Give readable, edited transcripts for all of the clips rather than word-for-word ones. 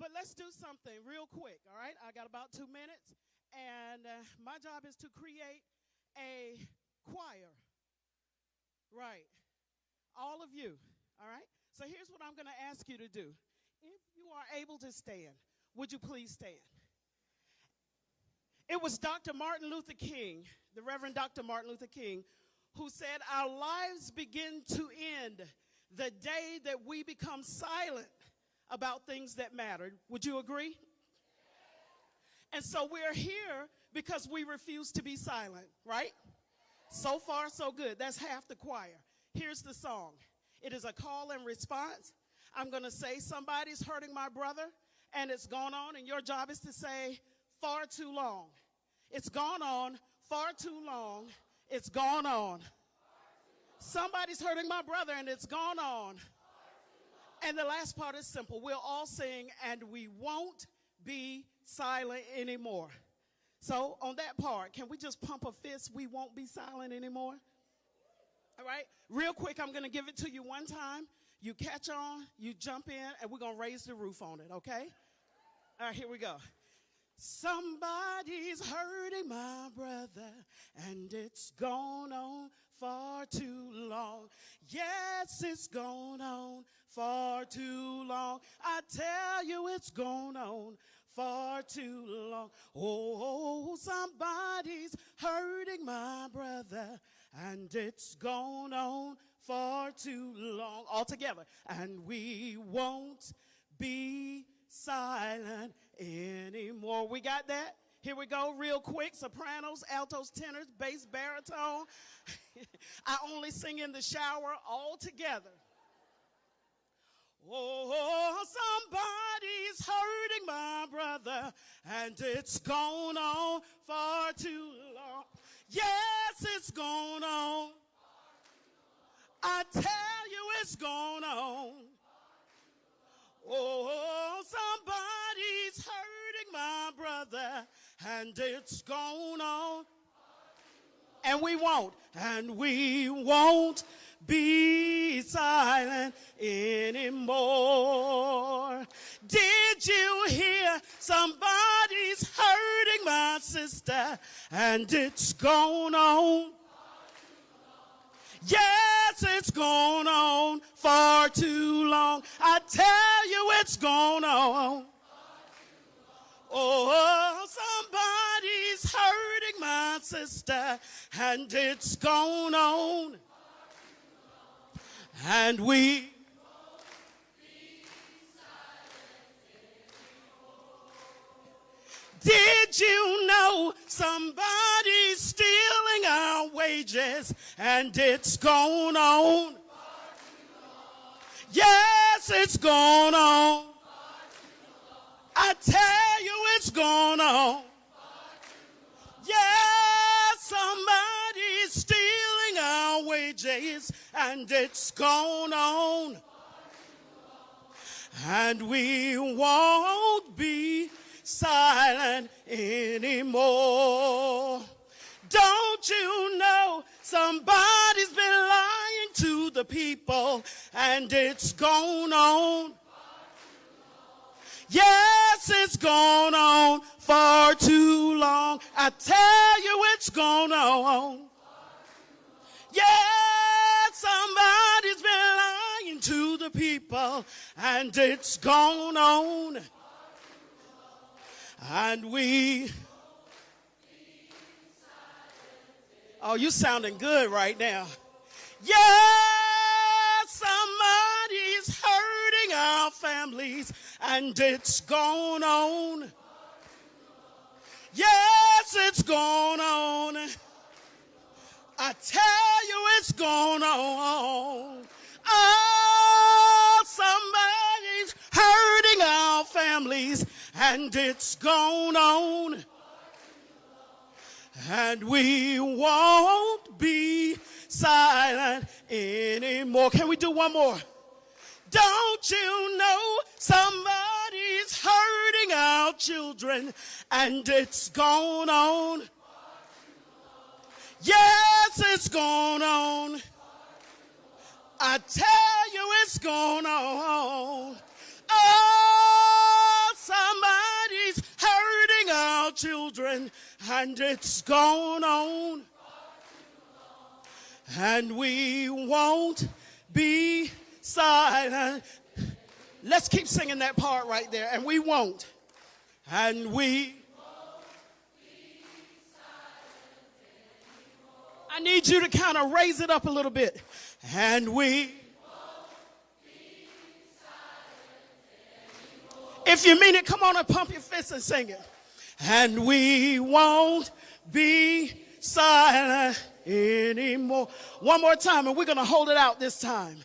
But let's do something real quick, all right? I got about 2 minutes, and my job is to create a choir. Right. All of you, all right? So here's what I'm going to ask you to do. If you are able to stand, would you please stand? It was Dr. Martin Luther King, the Reverend Dr. Martin Luther King, who said, our lives begin to end the day that we become silent about things that matter. Would you agree? And so we're here because we refuse to be silent, right? So far, so good. That's half the choir. Here's the song. It is a call and response. I'm going to say, somebody's hurting my brother, and it's gone on, and your job is to say, far too long. It's gone on, far too long. It's gone on. Somebody's hurting my brother, and it's gone on. And the last part is simple. We'll all sing, and we won't be silent anymore. So on that part, can we just pump a fist? We won't be silent anymore. All right? Real quick, I'm going to give it to you one time. You catch on, you jump in, and we're going to raise the roof on it, okay? All right, here we go. Somebody's hurting my brother, and it's gone on far too long. Yes, it's gone on far too long. I tell you, it's gone on far too long. Oh, somebody's hurting my brother, and it's gone on far too long. All together. And we won't be silent anymore. We got that? Here we go, real quick. Sopranos, altos, tenors, bass, baritone. I only sing in the shower, all together. Oh, somebody's hurting my brother, and it's gone on far too long. Yes, it's gone on. I tell you, it's gone on. Oh, somebody's hurting my brother, and it's gone on. And we won't be silent anymore. Did you hear? Somebody's hurting my sister, and it's gone on. Yes, it's gone on far too long. I tell you, it's gone on. Oh, somebody's hurting my sister, and it's gone on. And we did you know somebody's stealing our wages, and it's gone on? Yes, it's gone on. I tell you, it's gone on. Yes, somebody's stealing our wages, and it's gone on. And we won't be silent anymore. Don't you know somebody's been lying to the people, and it's gone on? Yes, it's gone on far too long. I tell you, it's gone on. Yes, somebody's been lying to the people, and it's gone on. And we... Oh, you sounding good right now. Yes, somebody's hurting our families, and it's gone on. Yes, it's gone on. I tell you, it's gone on. Oh, somebody's hurting our families, and it's gone on. And we won't be silent anymore. Can we do one more? Don't you know somebody's hurting our children, and it's gone on? Yes, it's gone on. I tell you, it's gone on. Oh, children, and it's gone on. And we won't be silent. Let's keep singing that part right there. And we won't. And we. I need you to kind of raise it up a little bit. And we. If you mean it, come on and pump your fists and sing it. And we won't be silent anymore. One more time, and we're going to hold it out this time.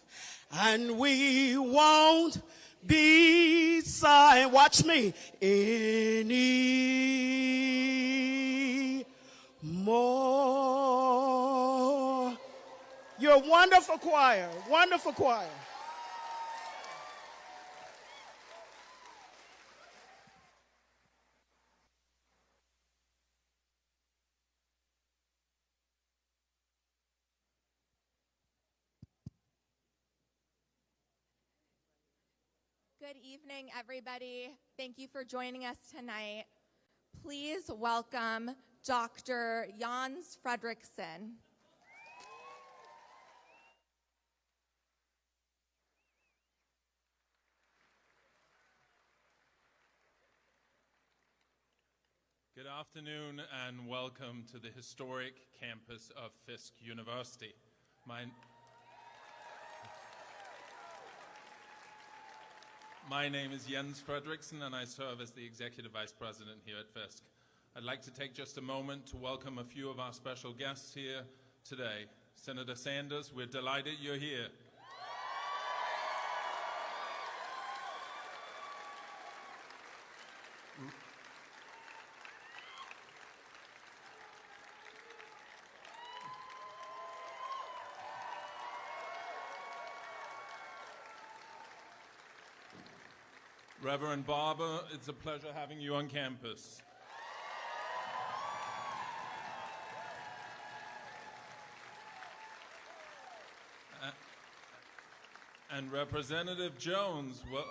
And we won't be silent. Watch me. Anymore. You're a wonderful choir. Wonderful choir. Good evening, everybody. Thank you for joining us tonight. Please welcome Dr. Jens Fredrickson. Good afternoon and welcome to the historic campus of Fisk University. My name is Jens Fredrickson and I serve as the Executive Vice President here at Fisk. I'd like to take just a moment to welcome a few of our special guests here today. Senator Sanders, we're delighted you're here. Reverend Barber, it's a pleasure having you on campus. And Representative Jones, well,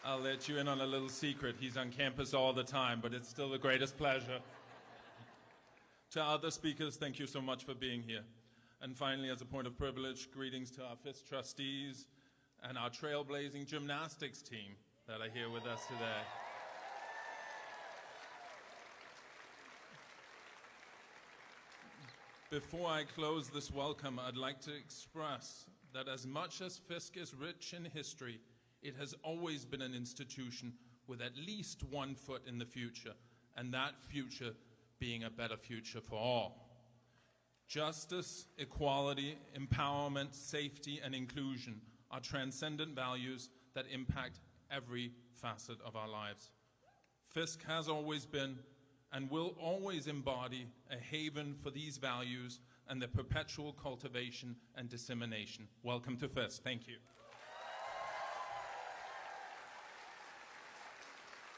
I'll let you in on a little secret. He's on campus all the time, but it's still the greatest pleasure. To other speakers, thank you so much for being here. And finally, as a point of privilege, greetings to our Fisk trustees and our trailblazing gymnastics team that are here with us today. Before I close this welcome, I'd like to express that as much as Fisk is rich in history, it has always been an institution with at least one foot in the future, and that future being a better future for all. Justice, equality, empowerment, safety, and inclusion are transcendent values that impact every facet of our lives. Fisk has always been and will always embody a haven for these values and their perpetual cultivation and dissemination. Welcome to Fisk. Thank you.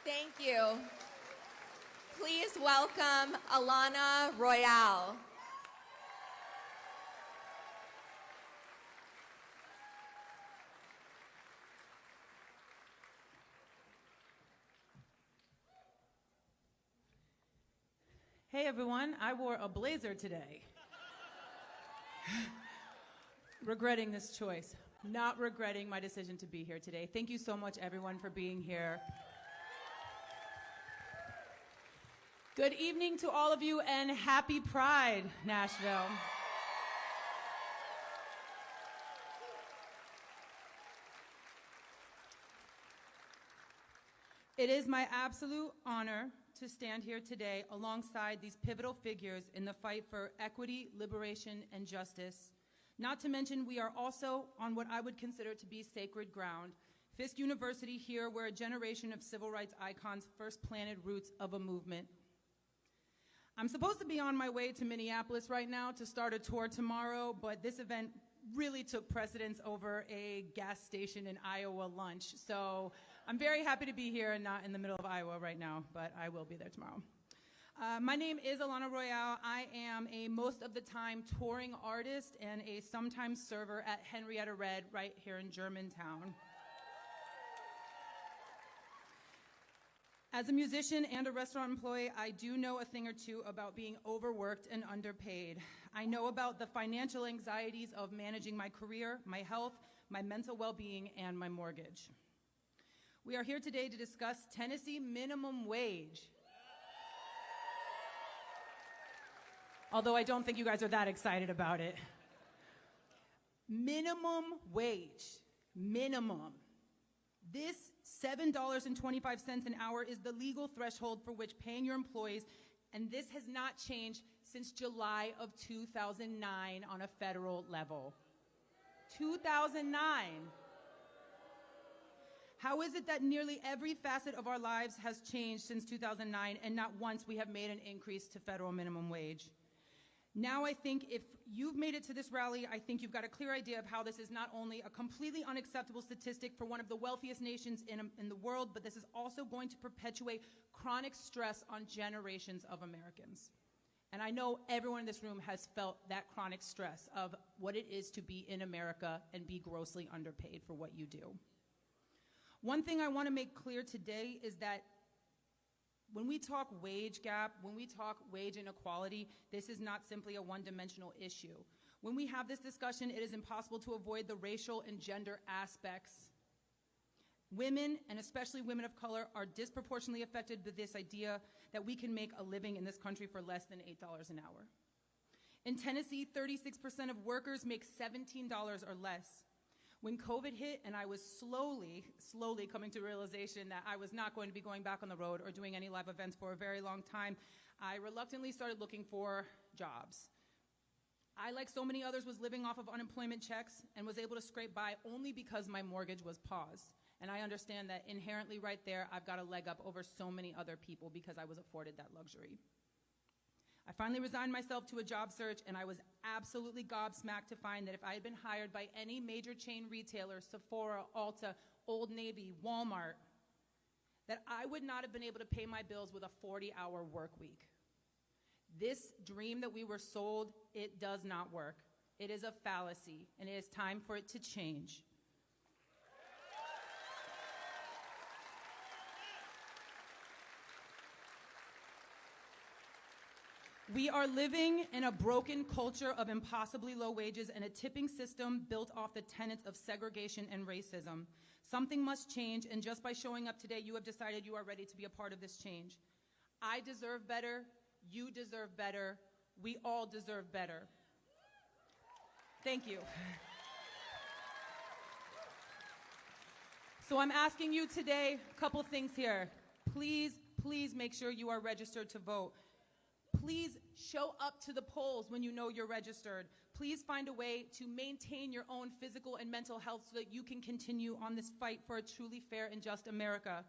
Thank you. Please welcome Alana Royale. Hey everyone, I wore a blazer today. Regretting this choice, not regretting my decision to be here today. Thank you so much everyone for being here. Good evening to all of you and happy Pride, Nashville. It is my absolute honor to stand here today alongside these pivotal figures in the fight for equity, liberation, and justice. Not to mention, we are also on what I would consider to be sacred ground, Fisk University here, where a generation of civil rights icons first planted roots of a movement. I'm supposed to be on my way to Minneapolis right now to start a tour tomorrow, but this event really took precedence over a gas station in Iowa lunch. So I'm very happy to be here and not in the middle of Iowa right now, but I will be there tomorrow. My name is Alana Royale. I am a most of the time touring artist and a sometimes server at Henrietta Red right here in Germantown. As a musician and a restaurant employee, I do know a thing or two about being overworked and underpaid. I know about the financial anxieties of managing my career, my health, my mental well-being, and my mortgage. We are here today to discuss Tennessee minimum wage. Although I don't think you guys are that excited about it. Minimum wage, minimum. This $7.25 an hour is the legal threshold for which paying your employees, and this has not changed since July of 2009 on a federal level. 2009. How is it that nearly every facet of our lives has changed since 2009 and not once we have made an increase to federal minimum wage? Now I think if you've made it to this rally, I think you've got a clear idea of how this is not only a completely unacceptable statistic for one of the wealthiest nations in the world, but this is also going to perpetuate chronic stress on generations of Americans. And I know everyone in this room has felt that chronic stress of what it is to be in America and be grossly underpaid for what you do. One thing I want to make clear today is that when we talk wage gap, when we talk wage inequality, this is not simply a one-dimensional issue. When we have this discussion, it is impossible to avoid the racial and gender aspects. Women, and especially women of color, are disproportionately affected with this idea that we can make a living in this country for less than $8 an hour. In Tennessee, 36% of workers make $17 or less. When COVID hit and I was slowly coming to realization that I was not going to be going back on the road or doing any live events for a very long time, I reluctantly started looking for jobs. I, like so many others, was living off of unemployment checks and was able to scrape by only because my mortgage was paused. And I understand that inherently right there, I've got a leg up over so many other people because I was afforded that luxury. I finally resigned myself to a job search, and I was absolutely gobsmacked to find that if I had been hired by any major chain retailer, Sephora, Ulta, Old Navy, Walmart, that I would not have been able to pay my bills with a 40-hour work week. This dream that we were sold, it does not work. It is a fallacy, and it is time for it to change. We are living in a broken culture of impossibly low wages and a tipping system built off the tenets of segregation and racism. Something must change, and just by showing up today, you have decided you are ready to be a part of this change. I deserve better. You deserve better. We all deserve better. Thank you. So I'm asking you today a couple things here. Please make sure you are registered to vote. Please show up to the polls when you know you're registered. Please find a way to maintain your own physical and mental health so that you can continue on this fight for a truly fair and just America.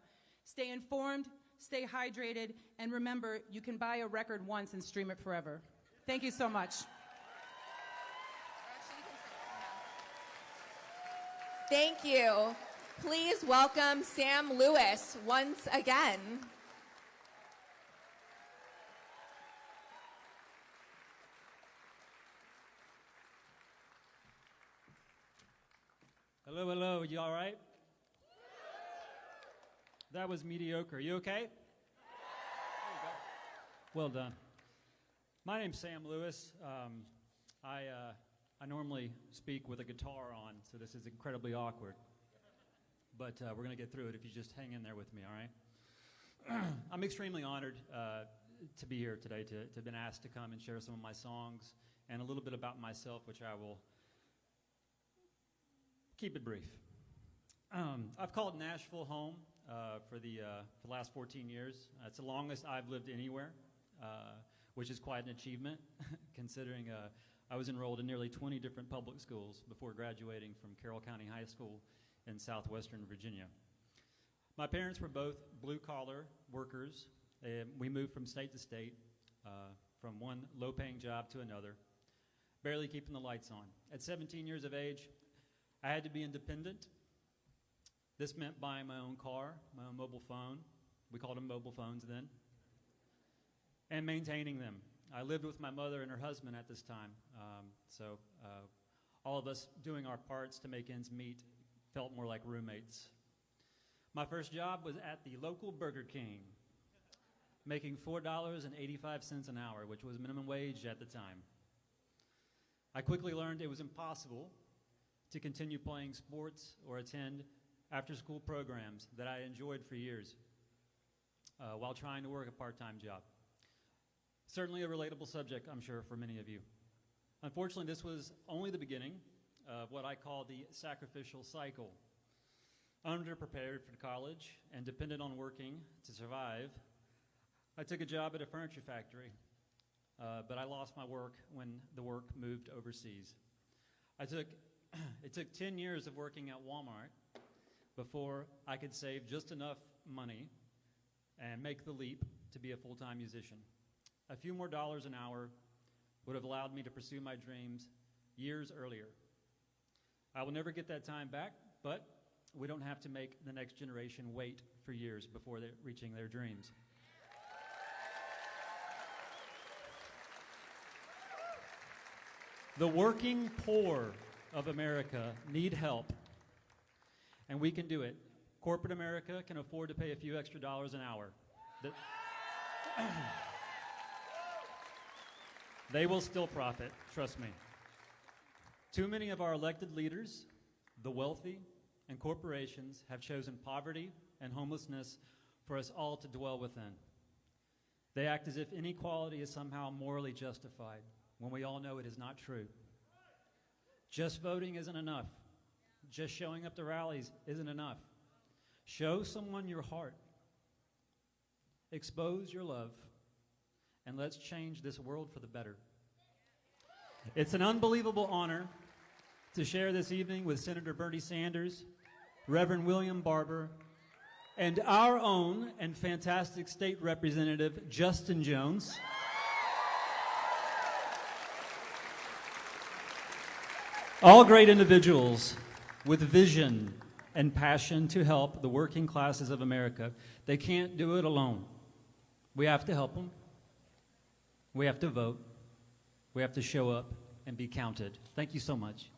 Stay informed, stay hydrated, and remember, you can buy a record once and stream it forever. Thank you so much. Thank you. Please welcome Sam Lewis once again. Hello, hello, you all right? That was mediocre. You okay? There you go. Well done. My name's Sam Lewis. I normally speak with a guitar on, so this is incredibly awkward. But we're going to get through it if you just hang in there with me, all right? I'm extremely honored to be here today, to have been asked to come and share some of my songs and a little bit about myself, which I will keep it brief. I've called Nashville home for the last 14 years. It's the longest I've lived anywhere, which is quite an achievement, considering I was enrolled in nearly 20 different public schools before graduating from Carroll County High School in southwestern Virginia. My parents were both blue-collar workers. We moved from state to state, from one low-paying job to another. barely keeping the lights on. At 17 years of age, I had to be independent. This meant buying my own car, my own mobile phone. We called them mobile phones then. And maintaining them. I lived with my mother and her husband at this time. So all of us doing our parts to make ends meet felt more like roommates. My first job was at the local Burger King, making $4.85 an hour, which was minimum wage at the time. I quickly learned it was impossible to continue playing sports or attend after-school programs that I enjoyed for years while trying to work a part-time job. Certainly a relatable subject, I'm sure, for many of you. Unfortunately, this was only the beginning of what I call the sacrificial cycle. Underprepared for college and dependent on working to survive, I took a job at a furniture factory, but I lost my work when the work moved overseas. It took 10 years of working at Walmart before I could save just enough money and make the leap to be a full-time musician. A few more dollars an hour would have allowed me to pursue my dreams years earlier. I will never get that time back, but we don't have to make the next generation wait for years before they're reaching their dreams. The working poor of America need help, and we can do it. Corporate America can afford to pay a few extra dollars an hour. They will still profit, trust me. Too many of our elected leaders, the wealthy, and corporations have chosen poverty and homelessness for us all to dwell within. They act as if inequality is somehow morally justified, when we all know it is not true. Just voting isn't enough. Just showing up to rallies isn't enough. Show someone your heart. Expose your love. And let's change this world for the better. It's an unbelievable honor to share this evening with Senator Bernie Sanders, Reverend William Barber, and our own and fantastic state representative, Justin Jones. All great individuals with vision and passion to help the working classes of America. They can't do it alone. We have to help them. We have to vote. We have to show up and be counted. Thank you so much.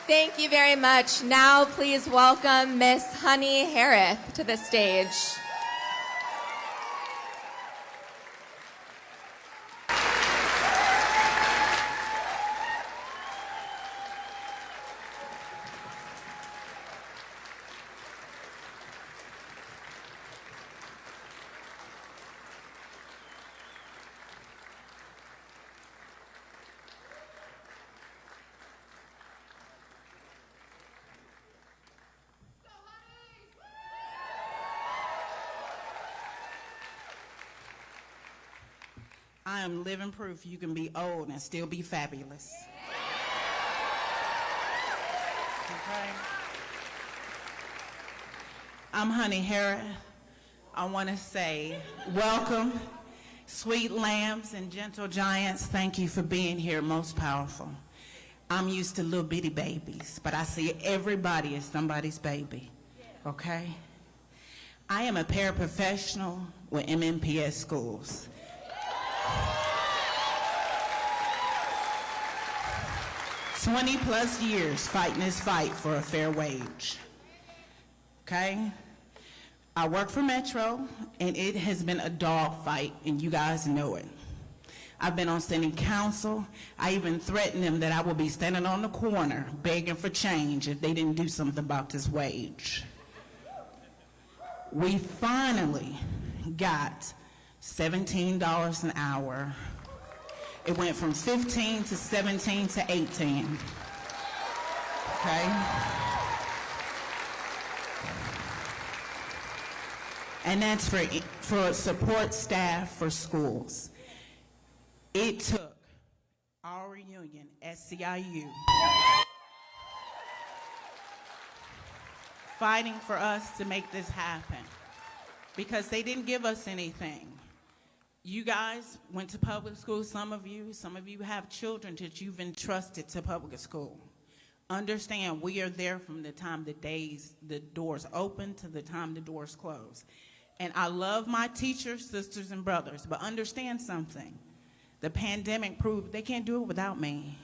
Thank you very much. Now please welcome Miss Honey Harris to the stage. I am living proof you can be old and still be fabulous. Okay. I'm Honey Harris. I want to say welcome, sweet lambs and gentle giants. Thank you for being here, most powerful. I'm used to little bitty babies, but I see everybody as somebody's baby. Okay? I am a paraprofessional with MMPS schools. 20+ years fighting this fight for a fair wage. Okay? I work for Metro, and it has been a dog fight, and you guys know it. I've been on city council. I even threatened them that I will be standing on the corner begging for change if they didn't do something about this wage. We finally got $17 an hour. It went from 15 to 17 to 18. Okay? And that's for support staff for schools. It took our union, SCIU, fighting for us to make this happen because they didn't give us anything. You guys went to public school, some of you have children that you've entrusted to public school. Understand, we are there from the time the doors open to the time the doors close. And I love my teachers, sisters, and brothers, but understand something. The pandemic proved they can't do it without me.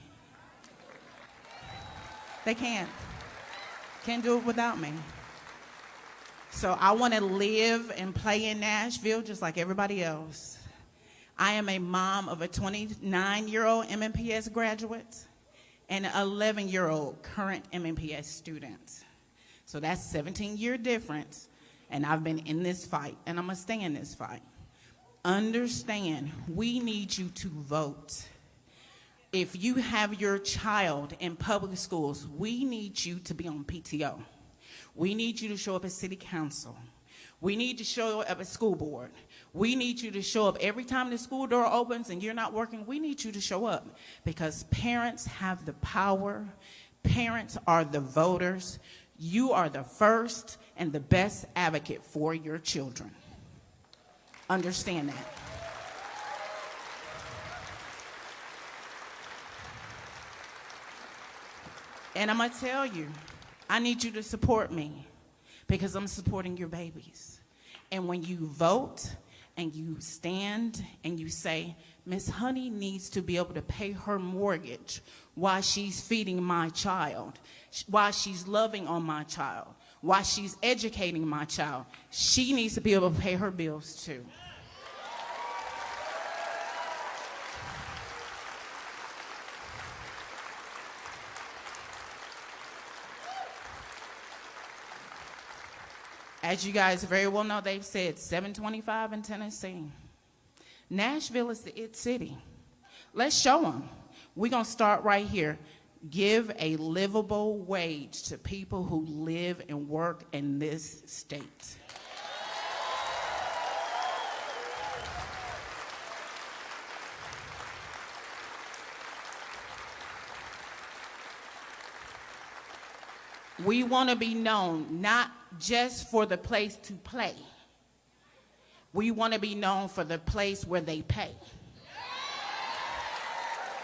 They can't do it without me. So I want to live and play in Nashville just like everybody else. I am a mom of a 29-year-old MMPS graduate and an 11-year-old current MMPS student. So that's 17-year difference, and I've been in this fight, and I'm gonna stay in this fight. Understand, we need you to vote. If you have your child in public schools, we need you to be on PTO. We need you to show up at city council. We need to show up at school board. We need you to show up every time the school door opens and you're not working. We need you to show up because parents have the power. Parents are the voters. You are the first and the best advocate for your children. Understand that. And I'm going to tell you, I need you to support me because I'm supporting your babies. And when you vote and you stand and you say, Miss Honey needs to be able to pay her mortgage while she's feeding my child, while she's loving on my child, while she's educating my child, she needs to be able to pay her bills too. As you guys very well know, they've said 725 in Tennessee. Nashville is the it city. Let's show them. We're going to start right here. Give a livable wage to people who live and work in this state. We want to be known not just for the place to play. We want to be known for the place where they pay.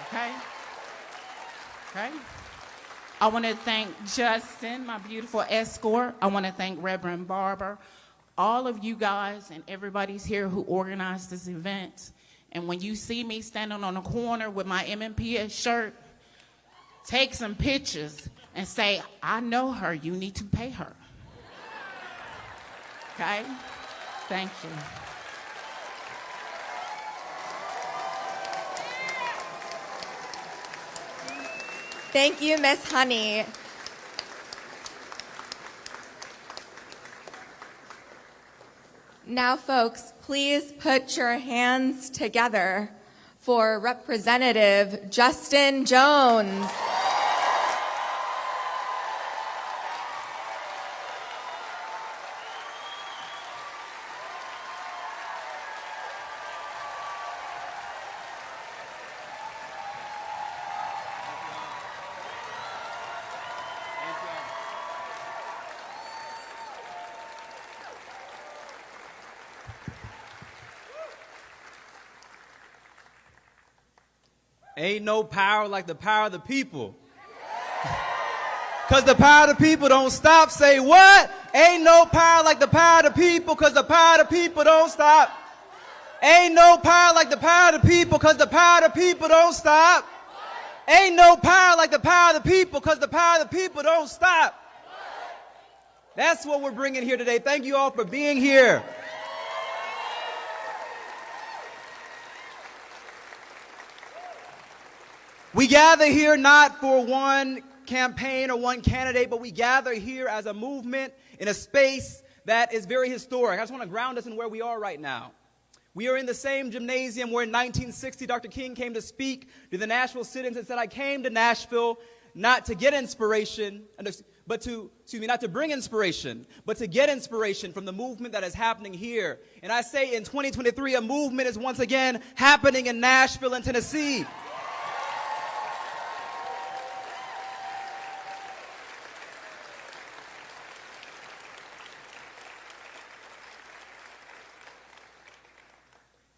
Okay? Okay? I want to thank Justin, my beautiful escort. I want to thank Reverend Barber. All of you guys and everybody's here who organized this event. And when you see me standing on the corner with my MMPS shirt, take some pictures and say, I know her, you need to pay her. Okay? Thank you. Thank you, Miss Honey. Now, folks, please put your hands together for Representative Justin Jones. Ain't no power like the power of the people. Because the power of the people don't stop. Say what? Ain't no power like the power of the people because the power of the people don't stop. Ain't no power like the power of the people because the power of the people don't stop. Ain't no power like the power of the people because the power of the people don't stop. That's what we're bringing here today. Thank you all for being here. We gather here not for one campaign or one candidate, but we gather here as a movement in a space that is very historic. I just want to ground us in where we are right now. We are in the same gymnasium where in 1960 Dr. King came to speak to the Nashville citizens and said, I came to Nashville not to get inspiration, not to bring inspiration, but to get inspiration from the movement that is happening here. And I say in 2023, a movement is once again happening in Nashville and Tennessee.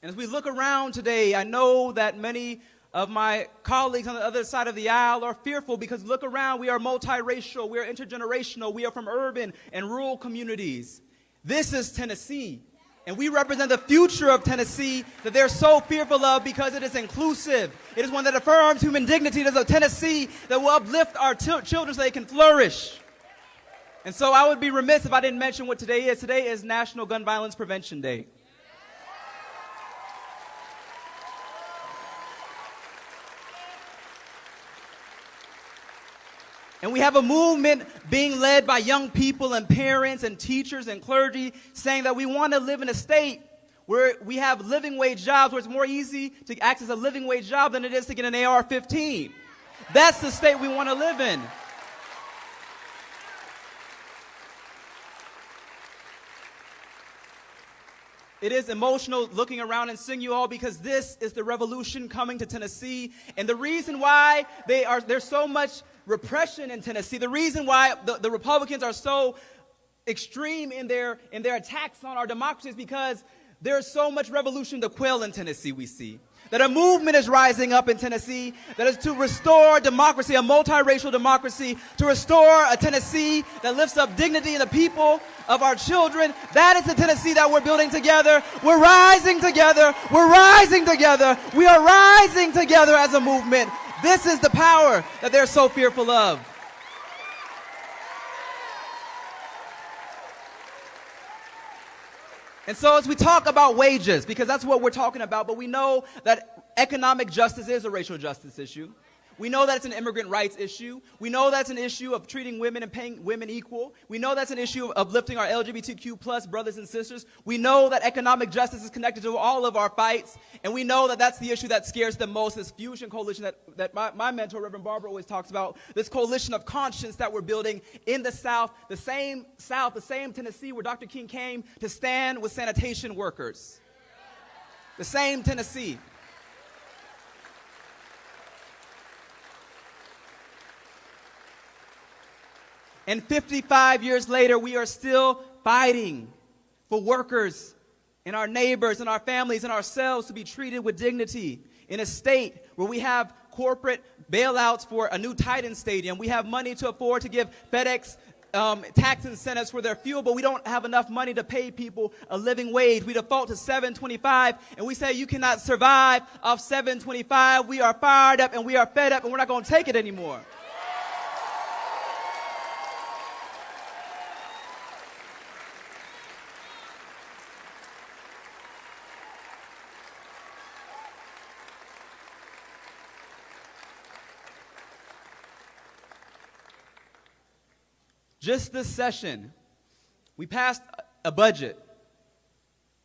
And as we look around today, I know that many of my colleagues on the other side of the aisle are fearful because look around, we are multiracial, we are intergenerational, we are from urban and rural communities. This is Tennessee. And we represent the future of Tennessee that they're so fearful of because it is inclusive. It is one that affirms human dignity. It is a Tennessee that will uplift our children so they can flourish. And so I would be remiss if I didn't mention what today is. Today is National Gun Violence Prevention Day. And we have a movement being led by young people and parents and teachers and clergy saying that we want to live in a state where we have living wage jobs, where it's more easy to access a living wage job than it is to get an AR-15. That's the state we want to live in. It is emotional looking around and seeing you all because this is the revolution coming to Tennessee. And the reason why there's so much repression in Tennessee, the reason why the Republicans are so extreme in their attacks on our democracy is because there's so much revolution to quell in Tennessee, we see. That a movement is rising up in Tennessee that is to restore democracy, a multiracial democracy, to restore a Tennessee that lifts up dignity in the people of our children. That is the Tennessee that we're building together. We're rising together. We're rising together. We are rising together as a movement. This is the power that they're so fearful of. And so as we talk about wages, because that's what we're talking about, but we know that economic justice is a racial justice issue. We know that it's an immigrant rights issue. We know that's an issue of treating women and paying women equal. We know that's an issue of uplifting our LGBTQ plus brothers and sisters. We know that economic justice is connected to all of our fights. And we know that that's the issue that scares them most, this fusion coalition that my mentor, Reverend Barber, always talks about, this coalition of conscience that we're building in the South, the same Tennessee where Dr. King came to stand with sanitation workers. The same Tennessee. And 55 years later, we are still fighting for workers and our neighbors and our families and ourselves to be treated with dignity in a state where we have corporate bailouts for a new Titan Stadium. We have money to afford to give FedEx tax incentives for their fuel, but we don't have enough money to pay people a living wage. We default to $7.25, and we say you cannot survive off $7.25. We are fired up and we are fed up, and we're not going to take it anymore. Just this session, we passed a budget.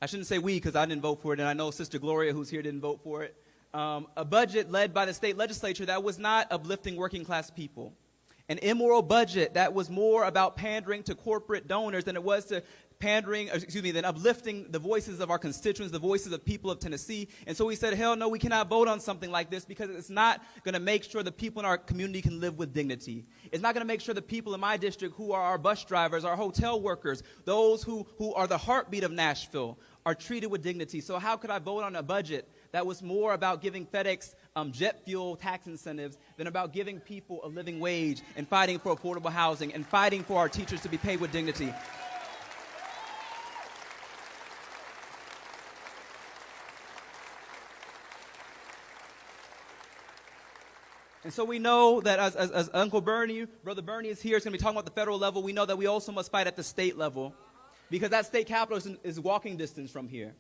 I shouldn't say we because I didn't vote for it, and I know Sister Gloria, who's here, didn't vote for it. A budget led by the state legislature that was not uplifting working class people. An immoral budget that was more about pandering to corporate donors than it was to than uplifting the voices of our constituents, the voices of people of Tennessee. And so we said, hell no, we cannot vote on something like this because it's not going to make sure the people in our community can live with dignity. It's not going to make sure the people in my district who are our bus drivers, our hotel workers, those who are the heartbeat of Nashville are treated with dignity. So how could I vote on a budget that was more about giving FedEx jet fuel tax incentives than about giving people a living wage and fighting for affordable housing and fighting for our teachers to be paid with dignity? And so we know that as Uncle Bernie, Brother Bernie is here, is going to be talking about the federal level. We know that we also must fight at the state level because that state capitol is walking distance from here.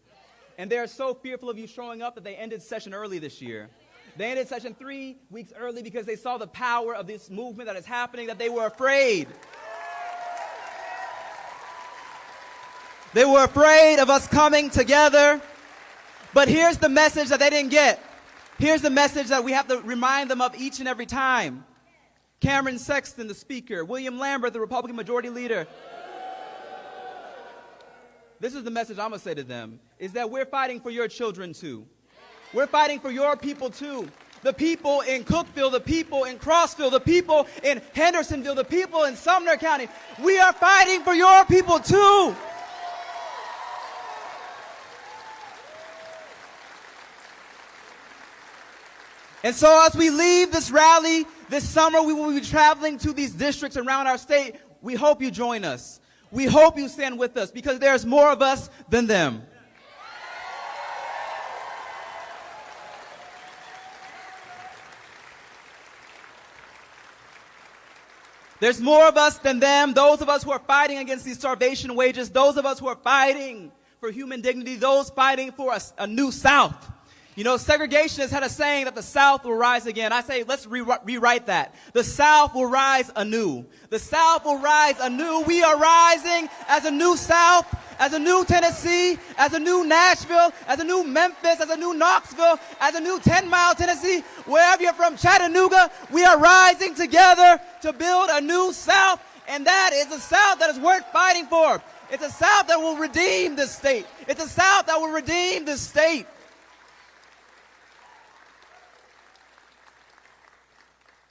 And they're so fearful of you showing up that they ended session early this year. They ended session 3 weeks early because they saw the power of this movement that is happening, that they were afraid. They were afraid of us coming together. But here's the message that they didn't get. Here's the message that we have to remind them of each and every time. Cameron Sexton, the speaker. William Lambert, the Republican majority leader. This is the message I'm going to say to them, is that we're fighting for your children too. We're fighting for your people too. The people in Cookeville, the people in Crossville, the people in Hendersonville, the people in Sumner County. We are fighting for your people too. And so as we leave this rally this summer, we will be traveling to these districts around our state. We hope you join us. We hope you stand with us because there's more of us than them. There's more of us than them, those of us who are fighting against these starvation wages, those of us who are fighting for human dignity, those fighting for a new South. You know, segregationists had a saying that the South will rise again. I say, let's rewrite that. The South will rise anew. The South will rise anew. We are rising as a new South, as a new Tennessee, as a new Nashville, as a new Memphis, as a new Knoxville, as a new 10 Mile, Tennessee, wherever you're from, Chattanooga, we are rising together to build a new South, and that is a South that is worth fighting for. It's a South that will redeem this state. It's a South that will redeem this state.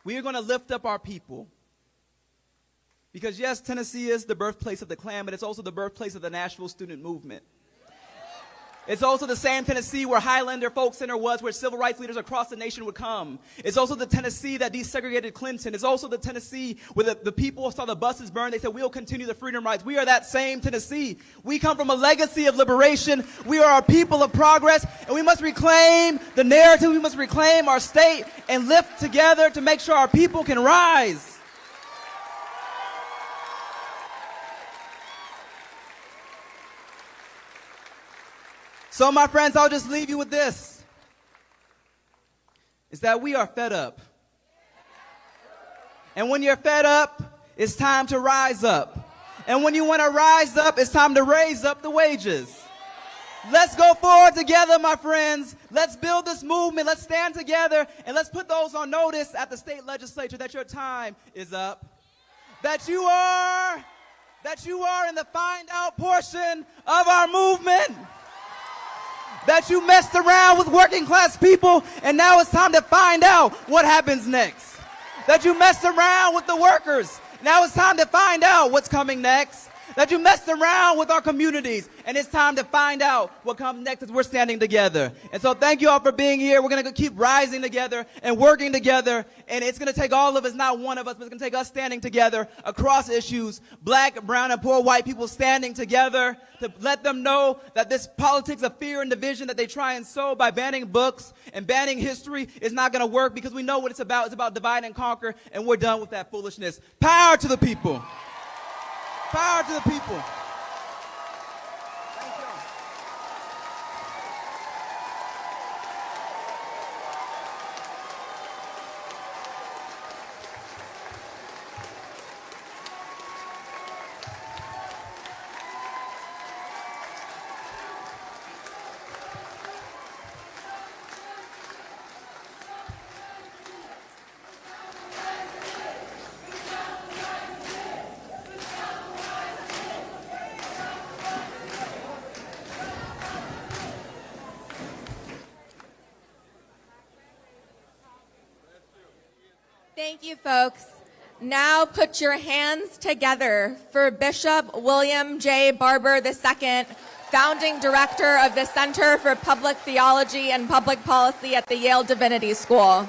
We are going to lift up our people. Because yes, Tennessee is the birthplace of the Klan, but it's also the birthplace of the Nashville student movement. It's also the same Tennessee where Highlander Folk Center was, where civil rights leaders across the nation would come. It's also the Tennessee that desegregated Clinton. It's also the Tennessee where the people saw the buses burn. They said, we'll continue the freedom rides. We are that same Tennessee. We come from a legacy of liberation. We are a people of progress, and we must reclaim the narrative. We must reclaim our state and lift together to make sure our people can rise. So, my friends, I'll just leave you with this. Is that we are fed up. And when you're fed up, it's time to rise up. And when you want to rise up, it's time to raise up the wages. Let's go forward together, my friends. Let's build this movement. Let's stand together, and let's put those on notice at the state legislature that your time is up. That you are in the find out portion of our movement. That you messed around with working class people, and now it's time to find out what happens next. That you messed around with the workers. Now it's time to find out what's coming next. That you messed around with our communities, and it's time to find out what comes next as we're standing together. And so thank you all for being here. We're going to keep rising together and working together, and it's going to take all of us, not one of us, but it's going to take us standing together across issues, black, brown, and poor white people standing together to let them know that this politics of fear and division that they try and sow by banning books and banning history is not going to work, because we know what it's about. It's about divide and conquer, and we're done with that foolishness. Power to the people. Power to the people. Thank you, folks. Now put your hands together for Bishop William J. Barber II, founding director of the Center for Public Theology and Public Policy at the Yale Divinity School.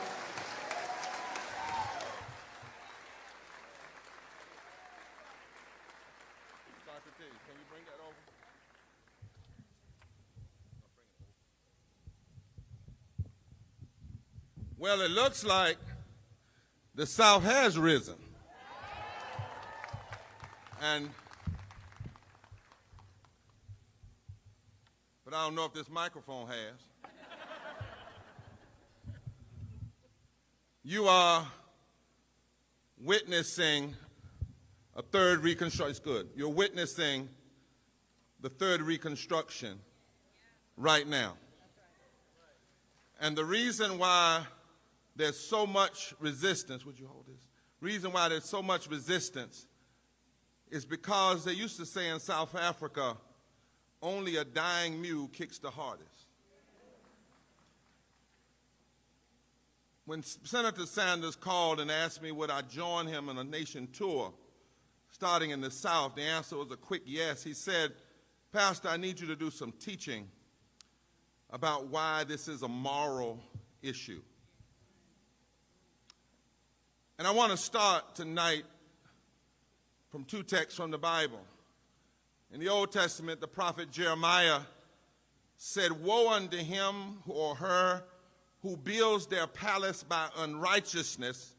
Well, it looks like the South has risen. But I don't know if this microphone has. You are witnessing a third reconstruction. It's good. You're witnessing the third reconstruction right now. And the reason why there's so much resistance, would you hold this? Reason why there's so much resistance is because they used to say in South Africa, only a dying mule kicks the hardest. When Senator Sanders called and asked me would I join him on a nation tour starting in the South, the answer was a quick yes. He said, Pastor, I need you to do some teaching about why this is a moral issue. And I want to start tonight from two texts from the Bible. In the Old Testament, the prophet Jeremiah said, "Woe unto him or her who builds their palace by unrighteousness,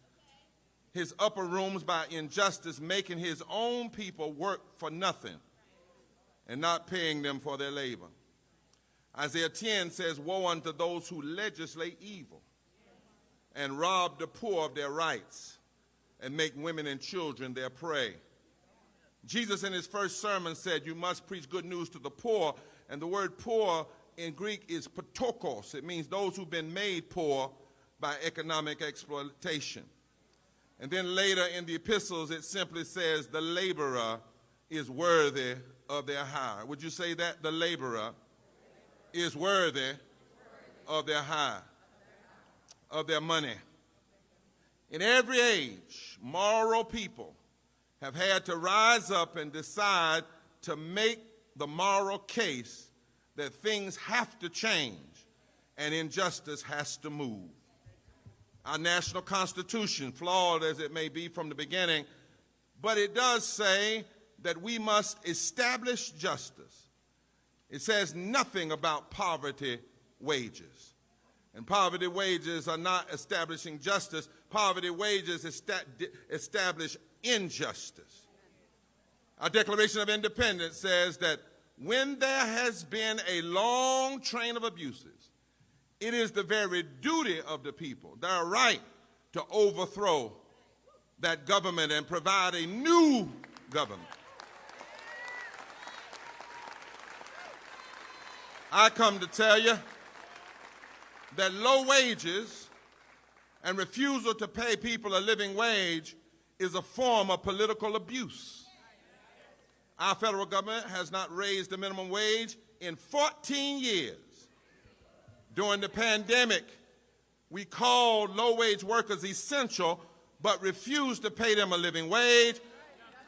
his upper rooms by injustice, making his own people work for nothing and not paying them for their labor." Isaiah 10 says, "Woe unto those who legislate evil and rob the poor of their rights and make women and children their prey." Jesus in his first sermon said, "You must preach good news to the poor," and the word poor in Greek is patokos. It means those who've been made poor by economic exploitation. And then later in the epistles, it simply says the laborer is worthy of their hire. Would you say that? The laborer is worthy of their hire, of their money. In every age, moral people have had to rise up and decide to make the moral case that things have to change and injustice has to move. Our national constitution, flawed as it may be from the beginning, but it does say that we must establish justice. It says nothing about poverty wages. And poverty wages are not establishing justice. Poverty wages establish injustice. Our Declaration of Independence says that when there has been a long train of abuses, it is the very duty of the people, their right, to overthrow that government and provide a new government. I come to tell you that low wages and refusal to pay people a living wage is a form of political abuse. Our federal government has not raised the minimum wage in 14 years. During the pandemic, we called low-wage workers essential, but refused to pay them a living wage,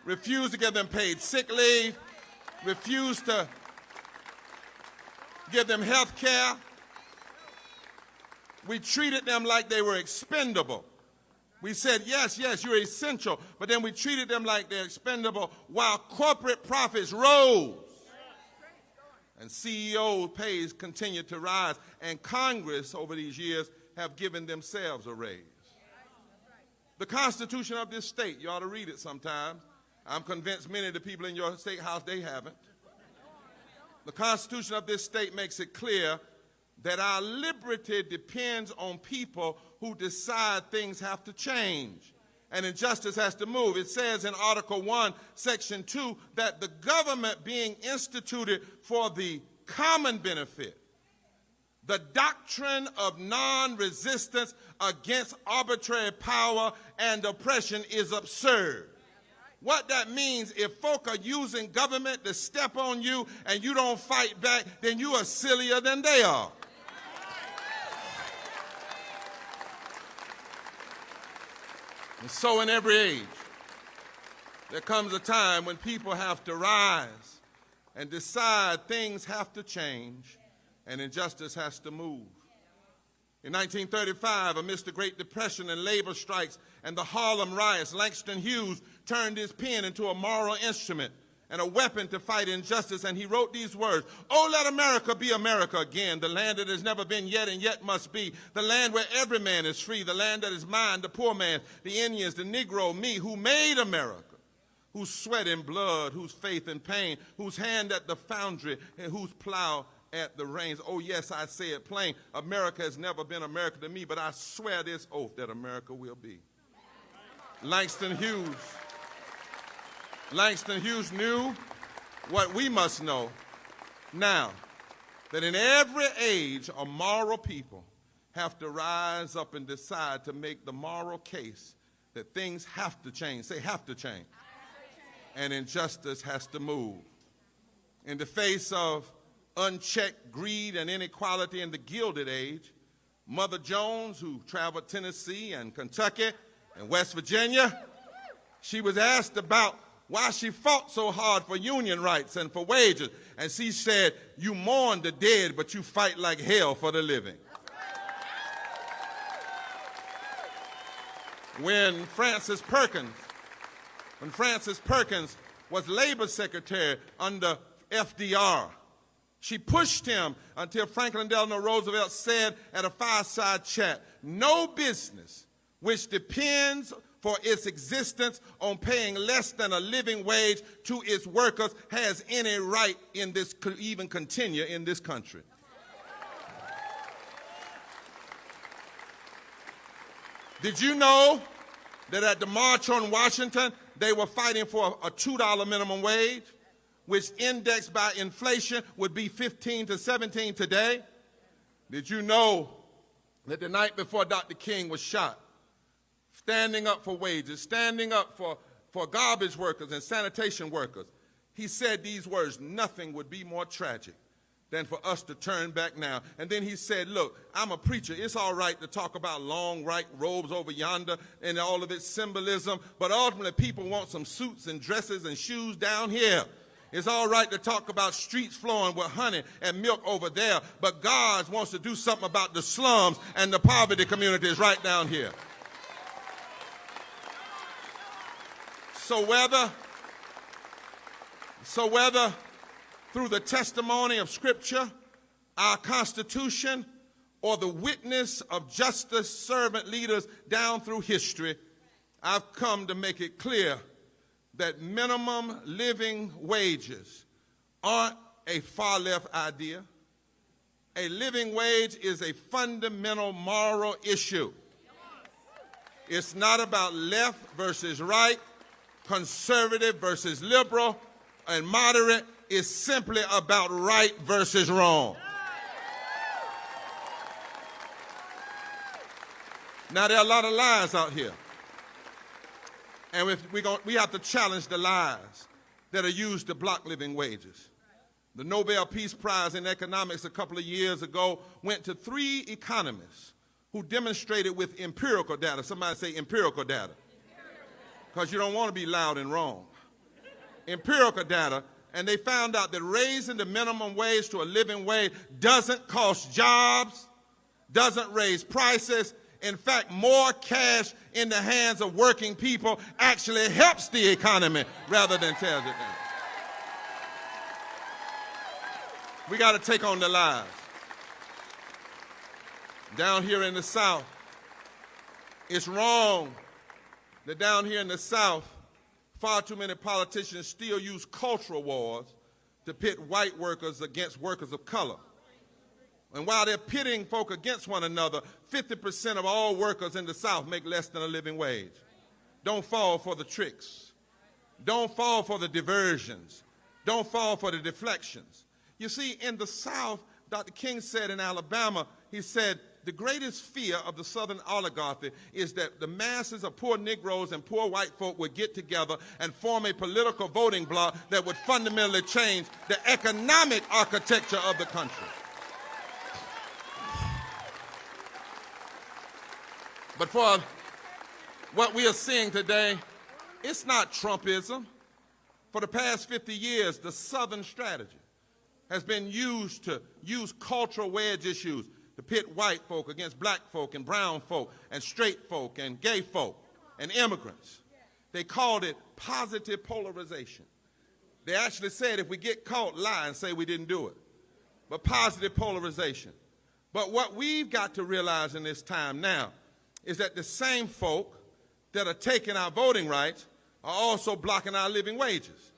refused to give them paid sick leave, refused to give them health care. We treated them like they were expendable. We said, yes, you're essential, but then we treated them like they're expendable while corporate profits rose. And CEO pays continued to rise, and Congress over these years have given themselves a raise. The Constitution of this state, you ought to read it sometime. I'm convinced many of the people in your state house, they haven't. The Constitution of this state makes it clear that our liberty depends on people who decide things have to change and injustice has to move. It says in Article 1, Section 2, that the government being instituted for the common benefit, the doctrine of non-resistance against arbitrary power and oppression is absurd. What that means, if folk are using government to step on you and you don't fight back, then you are sillier than they are. And so in every age, there comes a time when people have to rise and decide things have to change and injustice has to move. In 1935, amidst the Great Depression and labor strikes and the Harlem riots, Langston Hughes turned his pen into a moral instrument and a weapon to fight injustice, and he wrote these words: "Oh, let America be America again, the land that has never been yet and yet must be, the land where every man is free, the land that is mine, the poor man, the Indians, the Negro, me, who made America, whose sweat and blood, whose faith and pain, whose hand at the foundry, and whose plow at the reins. Oh, yes, I say it plain, America has never been America to me, but I swear this oath that America will be." Langston Hughes knew what we must know now, that in every age, a moral people have to rise up and decide to make the moral case that things have to change. Say, have to change. And injustice has to move. In the face of unchecked greed and inequality in the Gilded Age, Mother Jones, who traveled Tennessee and Kentucky and West Virginia, she was asked about why she fought so hard for union rights and for wages. And she said, "You mourn the dead, but you fight like hell for the living." when Frances Perkins was labor secretary under FDR. She pushed him until Franklin Delano Roosevelt said at a fireside chat, "No business which depends for its existence on paying less than a living wage to its workers has any right in this, could even continue in this country." Did you know that at the March on Washington, they were fighting for a $2 minimum wage, which indexed by inflation would be 15 to 17 today? Did you know that the night before Dr. King was shot, standing up for wages, standing up for garbage workers and sanitation workers, he said these words, "Nothing would be more tragic than for us to turn back now." And then he said, "Look, I'm a preacher. It's all right to talk about long white robes over yonder and all of its symbolism, but ultimately people want some suits and dresses and shoes down here. It's all right to talk about streets flowing with honey and milk over there, but God wants to do something about the slums and the poverty communities right down here." So whether through the testimony of Scripture, our Constitution, or the witness of justice servant leaders down through history, I've come to make it clear that minimum living wages aren't a far-left idea. A living wage is a fundamental moral issue. It's not about left versus right, conservative versus liberal, and moderate. Is simply about right versus wrong. Now, there are a lot of lies out here. And we have to challenge the lies that are used to block living wages. The Nobel Peace Prize in Economics a couple of years ago went to 3 economists who demonstrated with empirical data. Somebody say empirical data. Because you don't want to be loud and wrong. Empirical data. And they found out that raising the minimum wage to a living wage doesn't cost jobs, doesn't raise prices. In fact, more cash in the hands of working people actually helps the economy rather than tears it down. We got to take on the lies. Down here in the South, it's wrong that down here in the South, far too many politicians still use cultural wars to pit white workers against workers of color. And while they're pitting folk against one another, 50% of all workers in the South make less than a living wage. Don't fall for the tricks. Don't fall for the diversions. Don't fall for the deflections. You see, in the South, Dr. King said in Alabama, he said, the greatest fear of the Southern oligarchy is that the masses of poor Negroes and poor white folk would get together and form a political voting bloc that would fundamentally change the economic architecture of the country. But for what we are seeing today, it's not Trumpism. For the past 50 years, the Southern strategy has been used to use cultural wedge issues to pit white folk against black folk and brown folk and straight folk and gay folk and immigrants. They called it positive polarization. They actually said if we get caught lying, say we didn't do it. But positive polarization. But what we've got to realize in this time now is that the same folk that are taking our voting rights are also blocking our living wages.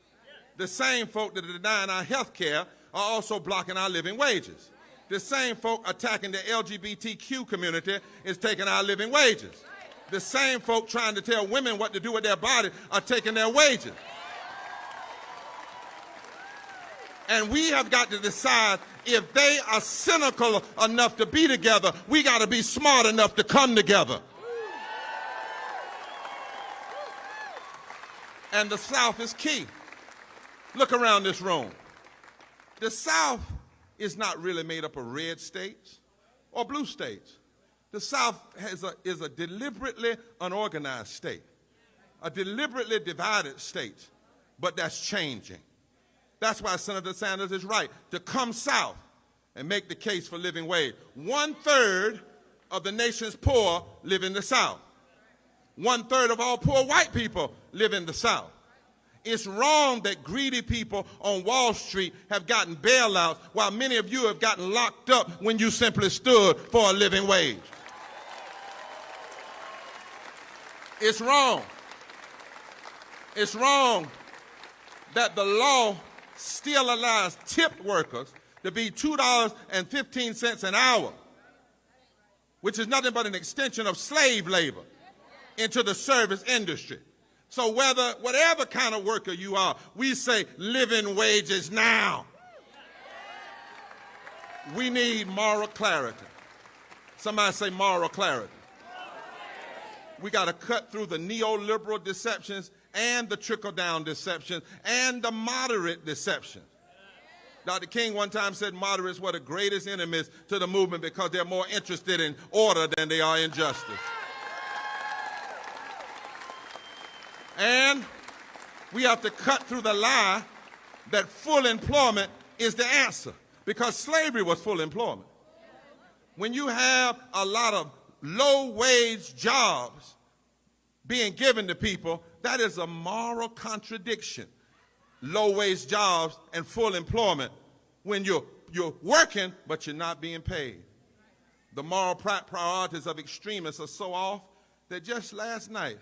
The same folk that are denying our health care are also blocking our living wages. The same folk attacking the LGBTQ community is taking our living wages. The same folk trying to tell women what to do with their body are taking their wages. And we have got to decide if they are cynical enough to be together, we got to be smart enough to come together. And the South is key. Look around this room. The South is not really made up of red states or blue states. The South is a deliberately unorganized state, a deliberately divided state, but that's changing. That's why Senator Sanders is right to come south and make the case for living wage. 1/3 of the nation's poor live in the South. 1/3 of all poor white people live in the South. It's wrong that greedy people on Wall Street have gotten bailouts while many of you have gotten locked up when you simply stood for a living wage. It's wrong. It's wrong that the law still allows tipped workers to be $2.15 an hour, which is nothing but an extension of slave labor into the service industry. So whatever kind of worker you are, we say living wages now. We need moral clarity. Somebody say moral clarity. We got to cut through the neoliberal deceptions and the trickle-down deceptions and the moderate deceptions. Dr. King one time said moderates were the greatest enemies to the movement because they're more interested in order than they are in justice. And we have to cut through the lie that full employment is the answer, because slavery was full employment. When you have a lot of low-wage jobs being given to people, that is a moral contradiction. Low-wage jobs and full employment when you're working but you're not being paid. The moral priorities of extremists are so off that just last night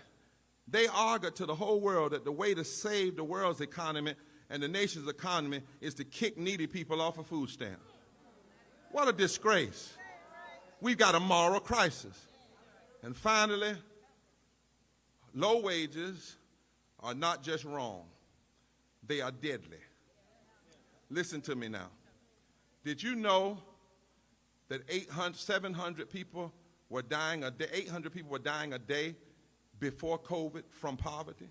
they argued to the whole world that the way to save the world's economy and the nation's economy is to kick needy people off a food stamp. What a disgrace. We've got a moral crisis. And finally, low wages are not just wrong, they are deadly. Listen to me now. Did you know that 700 people were dying a day, 800 people were dying a day before COVID from poverty?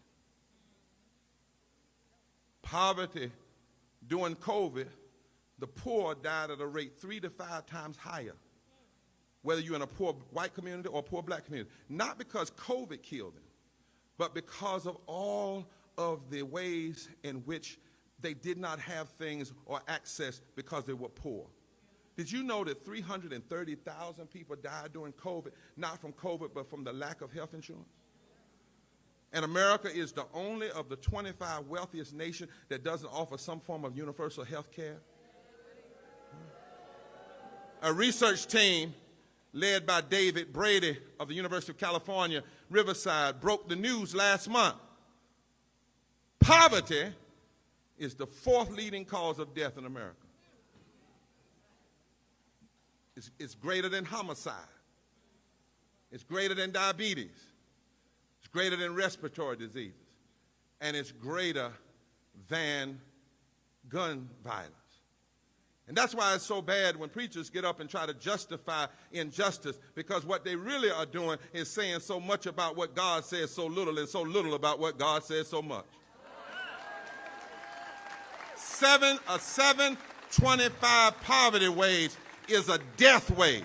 Poverty during COVID, the poor died at a rate 3 to 5 times higher, whether you're in a poor white community or a poor black community. Not because COVID killed them, but because of all of the ways in which they did not have things or access because they were poor. Did you know that 330,000 people died during COVID, not from COVID, but from the lack of health insurance? And America is the only of the 25 wealthiest nations that doesn't offer some form of universal health care. A research team led by David Brady of the University of California, Riverside, broke the news last month. Poverty is the 4th leading cause of death in America. It's greater than homicide. It's greater than diabetes. It's greater than respiratory diseases. And it's greater than gun violence. And that's why it's so bad when preachers get up and try to justify injustice, because what they really are doing is saying so much about what God says so little and so little about what God says so much. A $7.25 poverty wage is a death wage.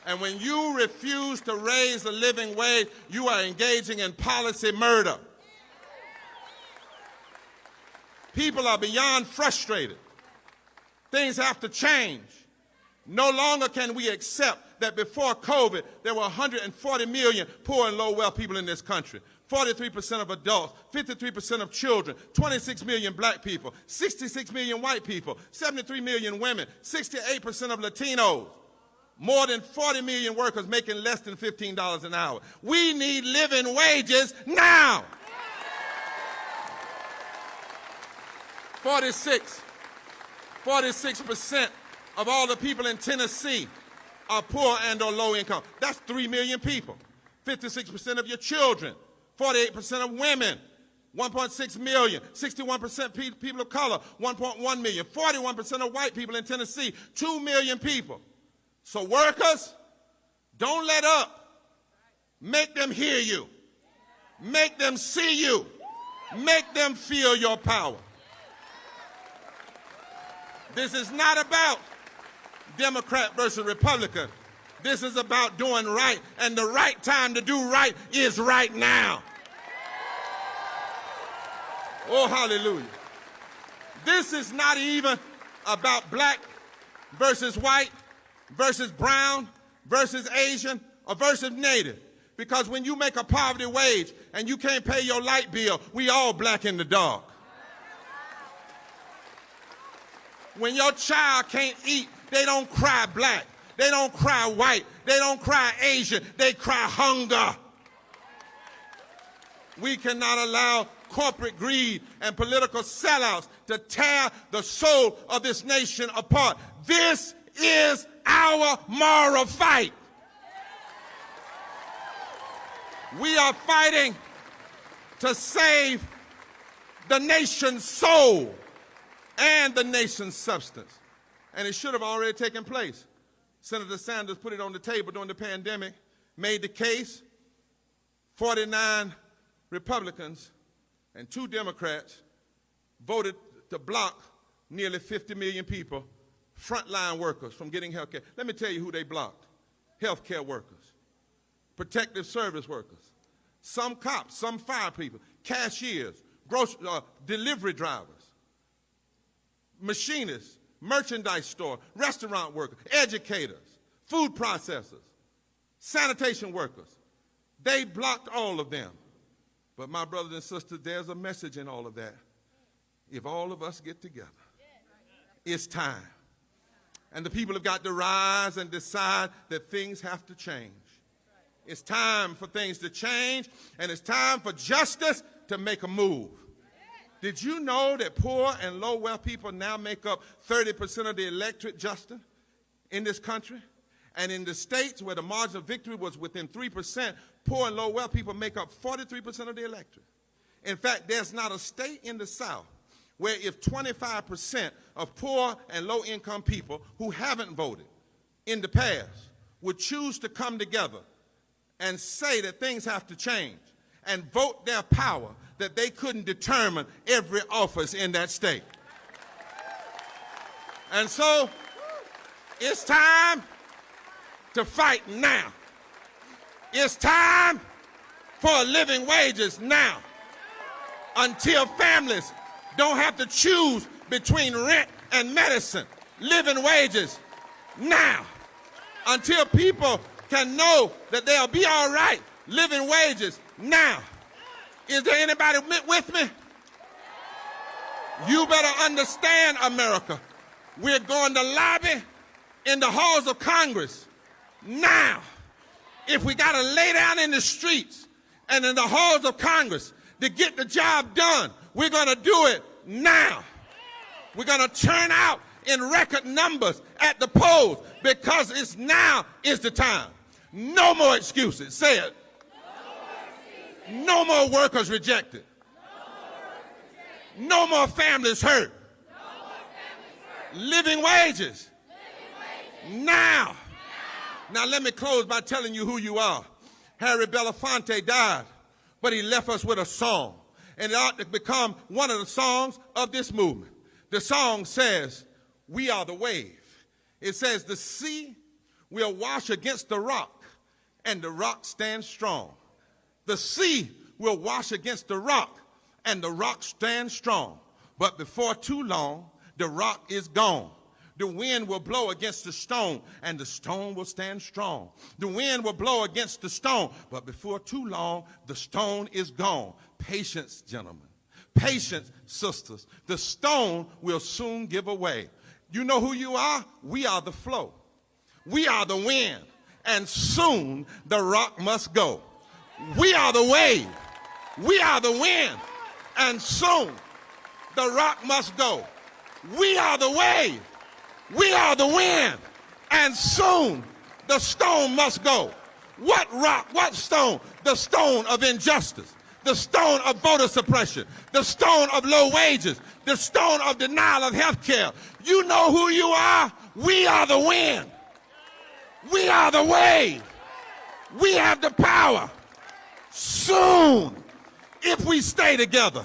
And when you refuse to raise the living wage, you are engaging in policy murder. People are beyond frustrated. Things have to change. No longer can we accept that before COVID, there were 140 million poor and low-wealth people in this country. 43% of adults, 53% of children, 26 million black people, 66 million white people, 73 million women, 68% of Latinos, more than 40 million workers making less than $15 an hour. We need living wages now. 46% of all the people in Tennessee are poor and or low income. That's 3 million people. 56% of your children, 48% of women, 1.6 million, 61% people of color, 1.1 million, 41% of white people in Tennessee, 2 million people. So workers, don't let up. Make them hear you. Make them see you. Make them feel your power. This is not about Democrat versus Republican. This is about doing right, and the right time to do right is right now. Oh, hallelujah. This is not even about black versus white versus brown versus Asian or versus native, Because when you make a poverty wage and you can't pay your light bill, we all black in the dark. When your child can't eat, they don't cry black. They don't cry white. They don't cry Asian. They cry hunger. We cannot allow corporate greed and political sellouts to tear the soul of this nation apart. This is our moral fight. We are fighting to save the nation's soul and the nation's substance. And it should have already taken place. Senator Sanders put it on the table during the pandemic, made the case. 49 Republicans and 2 Democrats voted to block nearly 50 million people, frontline workers, from getting health care. Let me tell you who they blocked. Health care workers, protective service workers, some cops, some fire people, cashiers, delivery drivers, machinists, merchandise store, restaurant workers, educators, food processors, sanitation workers. They blocked all of them. But my brothers and sisters, there's a message in all of that. If all of us get together, it's time. And the people have got to rise and decide that things have to change. It's time for things to change, and it's time for justice to make a move. Did you know that poor and low-wealth people now make up 30% of the electorate, Justin, in this country? And in the states where the margin of victory was within 3%, poor and low-wealth people make up 43% of the electorate. In fact, there's not a state in the South where if 25% of poor and low-income people who haven't voted in the past would choose to come together and say that things have to change and vote their power, that they couldn't determine every office in that state. And so it's time to fight now. It's time for living wages now, until families don't have to choose between rent and medicine. Living wages now, until people can know that they'll be all right. Living wages now. Is there anybody with me? You better understand, America. We're going to lobby in the halls of Congress now. If we got to lay down in the streets and in the halls of Congress to get the job done, we're going to do it now. We're going to turn out in record numbers at the polls, because it's now is the time. No more excuses. Say it. No more workers rejected. No more families hurt. Living wages. Now. Now let me close by telling you who you are. Harry Belafonte died, but he left us with a song. And it ought to become one of the songs of this movement. The song says, we are the wave. It says, the sea will wash against the rock, and the rock stands strong. The sea will wash against the rock, and the rock stands strong. But before too long, the rock is gone. The wind will blow against the stone, and the stone will stand strong. The wind will blow against the stone, but before too long, the stone is gone. Patience, gentlemen. Patience, sisters. The stone will soon give away. You know who you are? We are the flow. We are the wind, and soon the rock must go. We are the wave. We are the wind, and soon the rock must go. We are the wave. We are the wind, and soon the stone must go. What rock? What stone? The stone of injustice, the stone of voter suppression, the stone of low wages, the stone of denial of health care. You know who you are? We are the wind. We are the wave. We have the power. Soon, if we stay together.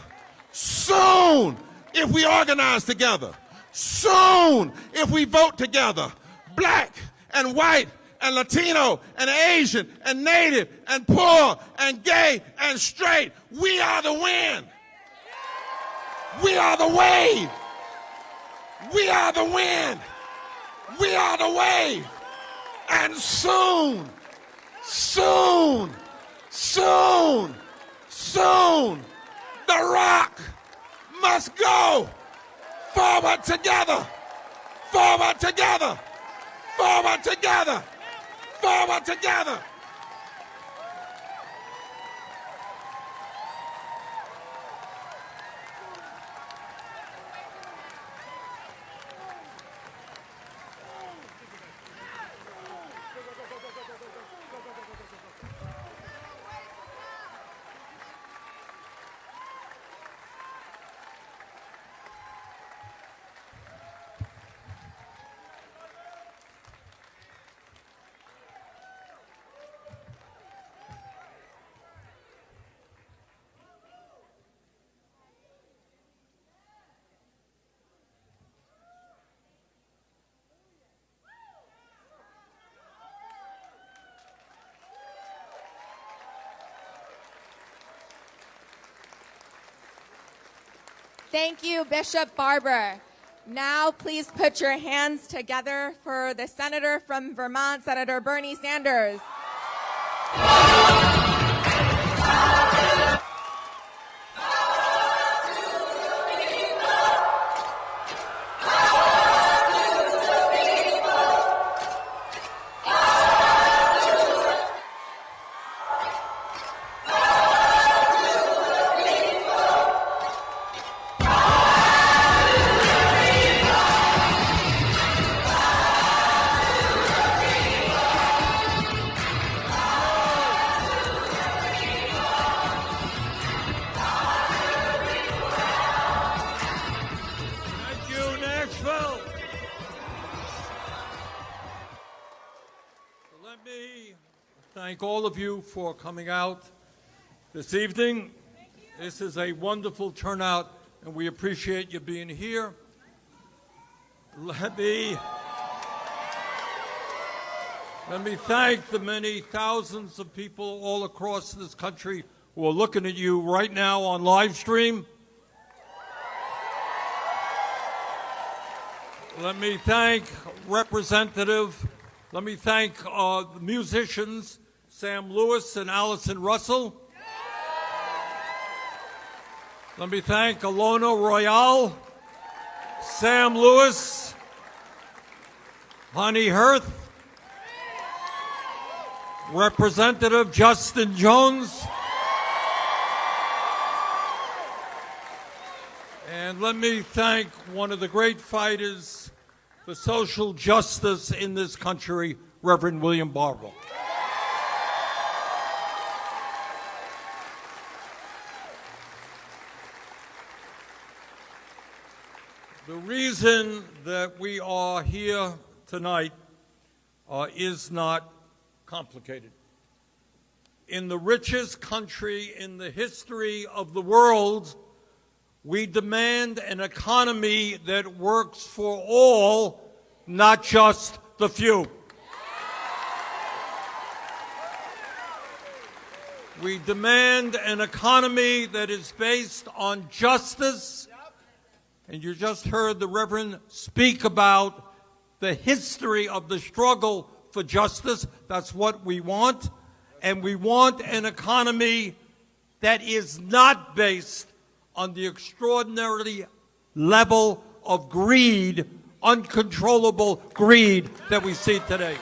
Soon, if we organize together. Soon, if we vote together, black and white and Latino and Asian and Native and poor and gay and straight, we are the wind. We are the wave. We are the wind. We are the wave. And soon, soon, Soon, soon, the rock must go forward together, forward together, forward together, forward together. Thank you, Bishop Barber. Now, please put your hands together for the senator from Vermont, Senator Bernie Sanders. Thank all of you for coming out this evening. This is a wonderful turnout, and we appreciate you being here. Let me thank the many thousands of people all across this country who are looking at you right now on live stream. Let me thank the musicians, Sam Lewis and Allison Russell. Let me thank Alona Royale, Sam Lewis, Honey Hirth, Representative Justin Jones, and let me thank one of the great fighters for social justice in this country, Reverend William Barber. The reason that we are here tonight is not complicated. In the richest country in the history of the world, we demand an economy that works for all, not just the few. We demand an economy that is based on justice. And you just heard the Reverend speak about the history of the struggle for justice. That's what we want. And we want an economy that is not based on the extraordinary level of greed, uncontrollable greed that we see today.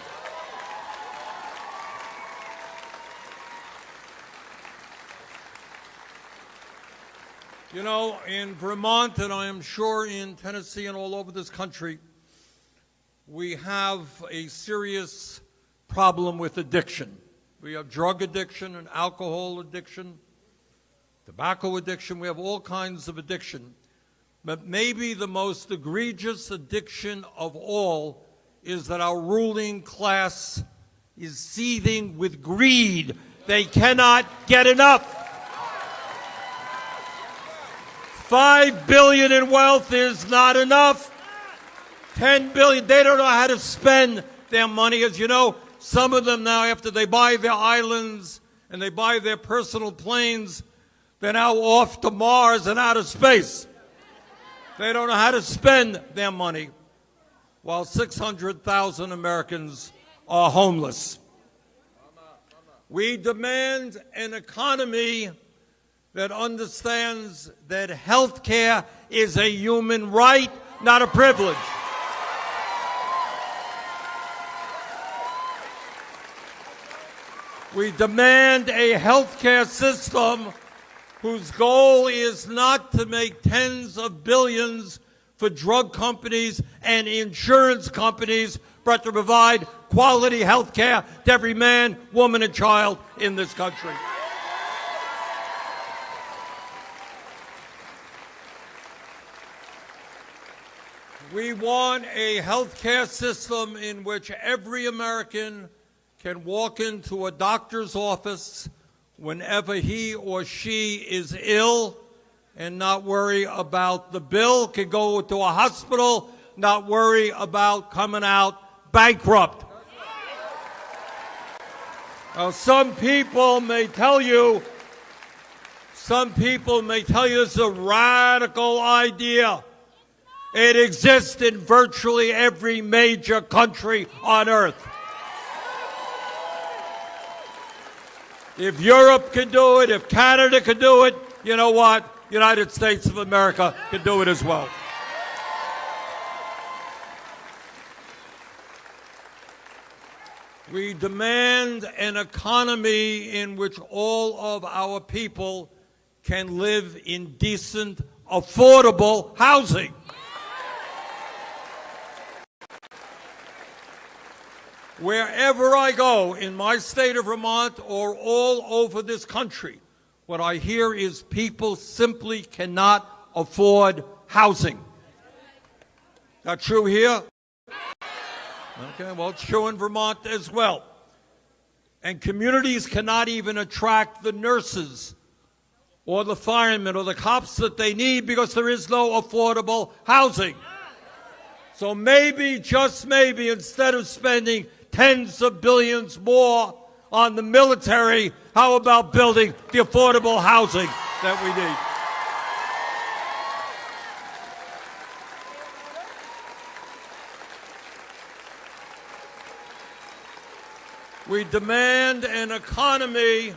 You know, in Vermont, and I am sure in Tennessee and all over this country, we have a serious problem with addiction. We have drug addiction and alcohol addiction, tobacco addiction. We have all kinds of addiction. But maybe the most egregious addiction of all is that our ruling class is seething with greed. They cannot get enough. $5 billion in wealth is not enough. $10 billion, they don't know how to spend their money. As you know, some of them now, after they buy their islands and they buy their personal planes, they're now off to Mars and outer space. They don't know how to spend their money, while 600,000 Americans are homeless. We demand an economy that understands that health care is a human right, not a privilege. We demand a health care system whose goal is not to make tens of billions for drug companies and insurance companies, but to provide quality health care to every man, woman, and child in this country. We want a health care system in which every American can walk into a doctor's office whenever he or she is ill and not worry about the bill, can go to a hospital, not worry about coming out bankrupt. Now, some people may tell you this is a radical idea. It exists in virtually every major country on earth. If Europe can do it, if Canada can do it, you know what? United States of America can do it as well. We demand an economy in which all of our people can live in decent, affordable housing. Wherever I go, in my state of Vermont or all over this country, what I hear is people simply cannot afford housing. Not true here? Okay, well, it's true in Vermont as well. And communities cannot even attract the nurses or the firemen or the cops that they need because there is no affordable housing. So maybe, just maybe, instead of spending tens of billions more on the military, how about building the affordable housing that we need? We demand an economy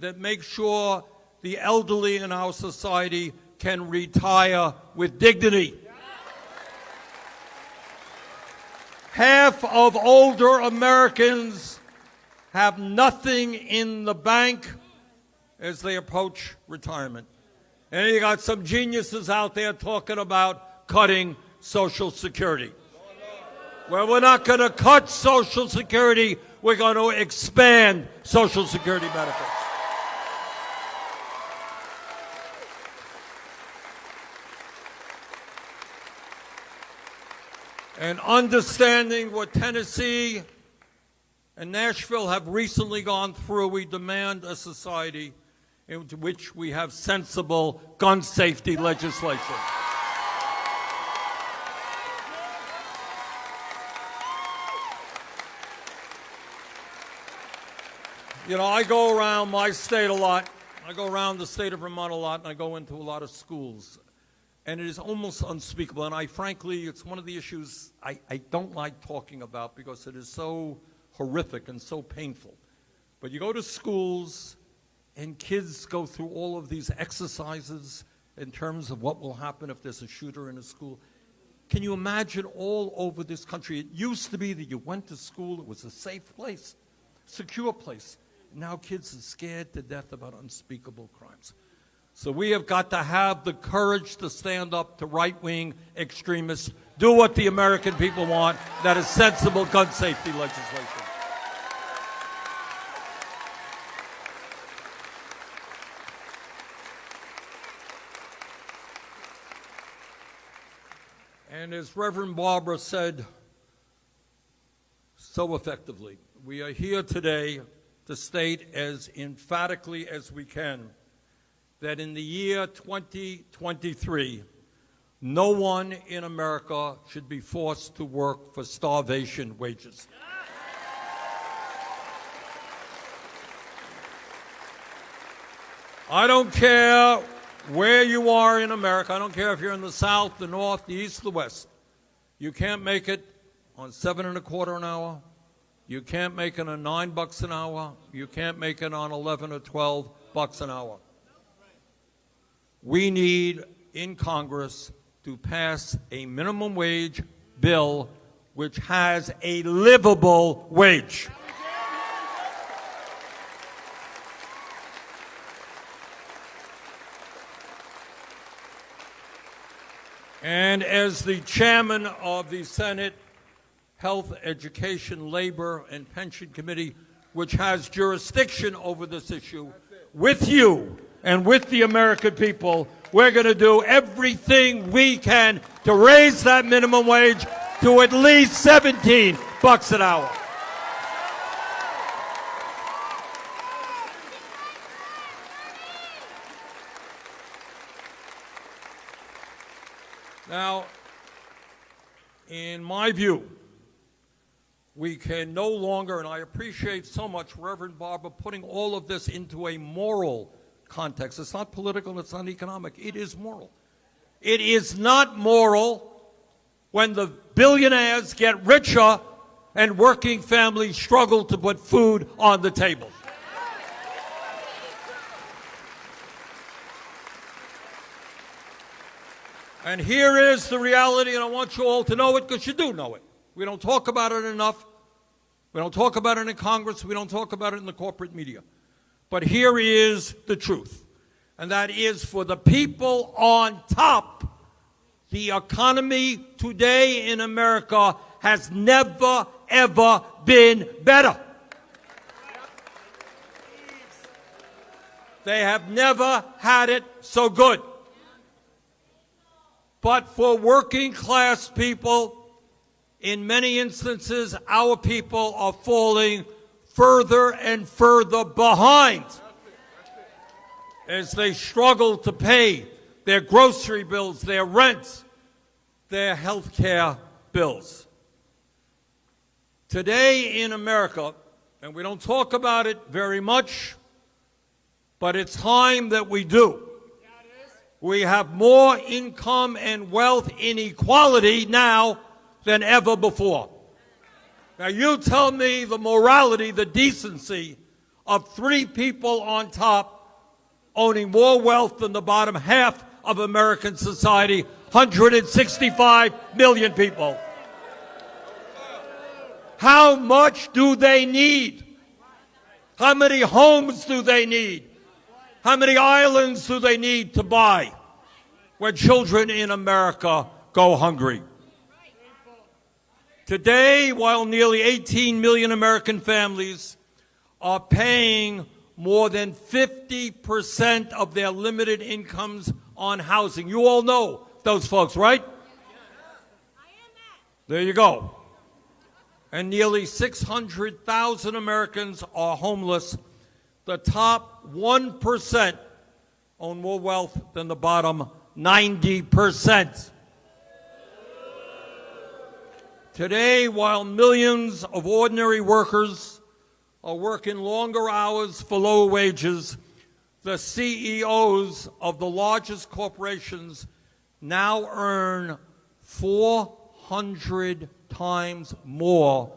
that makes sure the elderly in our society can retire with dignity. Half of older Americans have nothing in the bank as they approach retirement. And you got some geniuses out there talking about cutting Social Security. Well, we're not going to cut Social Security. We're going to expand Social Security benefits. And understanding what Tennessee and Nashville have recently gone through, we demand a society in which we have sensible gun safety legislation. You know, I go around my state a lot. I go around the state of Vermont a lot, and I go into a lot of schools. And it is almost unspeakable. And frankly, it's one of the issues I don't like talking about because it is so horrific and so painful. But you go to schools, and kids go through all of these exercises in terms of what will happen if there's a shooter in a school. Can you imagine all over this country? It used to be that you went to school, it was a safe place, secure place. Now kids are scared to death about unspeakable crimes. So we have got to have the courage to stand up to right-wing extremists, do what the American people want, that is sensible gun safety legislation. And as Reverend Barber said so effectively, we are here today to state as emphatically as we can that in the year 2023, no one in America should be forced to work for starvation wages. I don't care where you are in America. I don't care if you're in the South, the North, the East, the West. You can't make it on $7.25 an hour, You can't make it on $9 an hour. You can't make it on 11 or 12 bucks an hour. We need in Congress to pass a minimum wage bill which has a livable wage. And as the chairman of the Senate Health, Education, Labor, and Pension Committee, which has jurisdiction over this issue, with you and with the American people, we're going to do everything we can to raise that minimum wage to at least 17 bucks an hour. Now, in my view, we can no longer, and I appreciate so much Reverend Barber putting all of this into a moral context. It's not political, it's not economic, it is moral. It is not moral when the billionaires get richer and working families struggle to put food on the table. And here is the reality, and I want you all to know it because you do know it. We don't talk about it enough. We don't talk about it in Congress. We don't talk about it in the corporate media. But here is the truth, and that is for the people on top, the economy today in America has never, ever been better. They have never had it so good. But for working class people, in many instances, our people are falling further and further behind as they struggle to pay their grocery bills, their rent, their health care bills. Today in America, and we don't talk about it very much, but it's time that we do. We have more income and wealth inequality now than ever before. Now you tell me the morality, the decency of 3 people on top owning more wealth than the bottom half of American society, 165 million people. How much do they need? How many homes do they need? How many islands do they need to buy when children in America go hungry? Today, while nearly 18 million American families are paying more than 50% of their limited incomes on housing. You all know those folks, right? There you go. And nearly 600,000 Americans are homeless. The top 1% own more wealth than the bottom 90%. Today, while millions of ordinary workers are working longer hours for lower wages, the CEOs of the largest corporations now earn 400 times more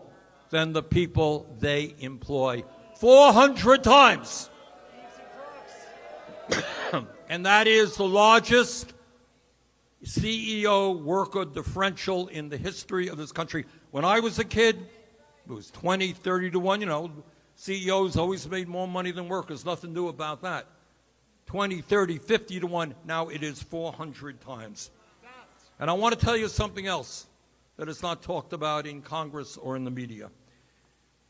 than the people they employ. 400 times. And that is the largest CEO worker differential in the history of this country. When I was a kid, it was 20, 30 to 1. You know, CEOs always made more money than workers. Nothing new about that. 20, 30, 50 to 1. Now it is 400 times. And I want to tell you something else that is not talked about in Congress or in the media.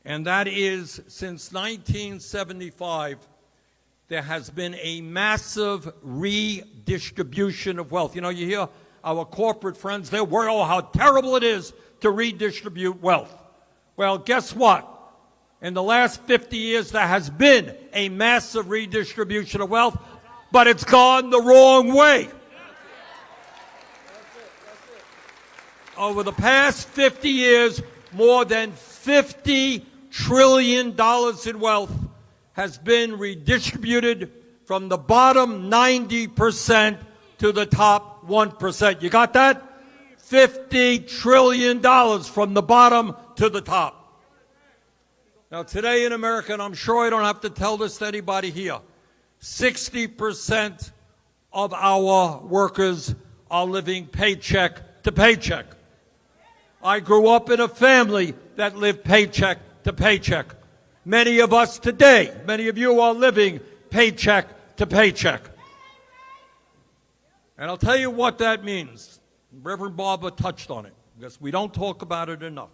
And that is, since 1975, there has been a massive redistribution of wealth. You know, you hear our corporate friends, they're worried, oh, how terrible it is to redistribute wealth. Well, guess what? In the last 50 years, there has been a massive redistribution of wealth, but it's gone the wrong way. Over the past 50 years, more than $50 trillion in wealth has been redistributed from the bottom 90% to the top 1%. You got that? $50 trillion from the bottom to the top. Now, today in America, and I'm sure I don't have to tell this to anybody here, 60% of our workers are living paycheck to paycheck. I grew up in a family that lived paycheck to paycheck. Many of us today, many of you are living paycheck to paycheck. And I'll tell you what that means. Reverend Barber touched on it, because we don't talk about it enough.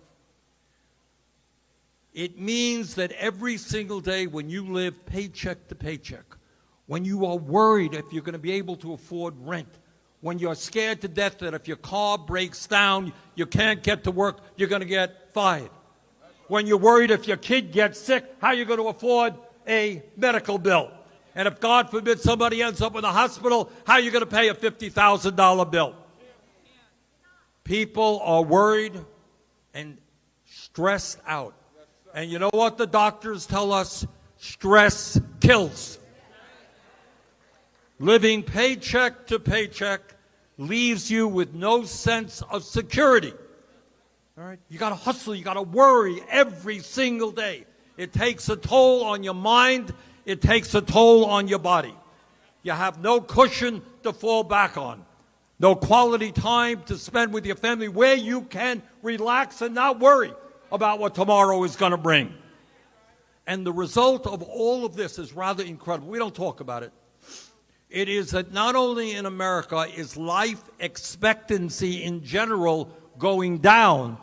It means that every single day when you live paycheck to paycheck, when you are worried if you're going to be able to afford rent, when you're scared to death that if your car breaks down, you can't get to work, you're going to get fired. When you're worried if your kid gets sick, how are you going to afford a medical bill? And if, God forbid, somebody ends up in the hospital, how are you going to pay a $50,000 bill? People are worried and stressed out. And you know what the doctors tell us? Stress kills. Living paycheck to paycheck leaves you with no sense of security. All right? You got to hustle, you got to worry every single day. It takes a toll on your mind, it takes a toll on your body. You have no cushion to fall back on. No quality time to spend with your family where you can relax and not worry about what tomorrow is going to bring. And the result of all of this is rather incredible. We don't talk about it. It is that not only in America is life expectancy in general going down,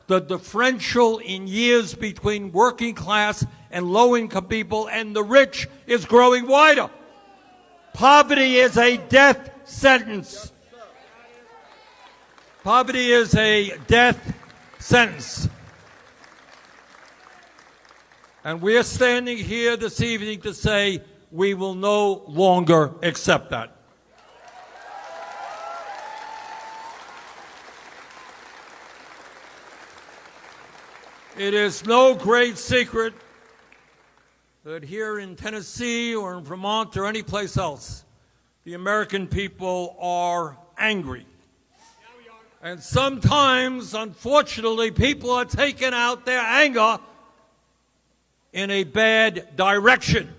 the differential in years between working class and low-income people and the rich is growing wider. Poverty is a death sentence. Poverty is a death sentence. And we're standing here this evening to say we will no longer accept that. It is no great secret that here in Tennessee or in Vermont or any place else, the American people are angry. And sometimes, unfortunately, people are taking out their anger in a bad direction.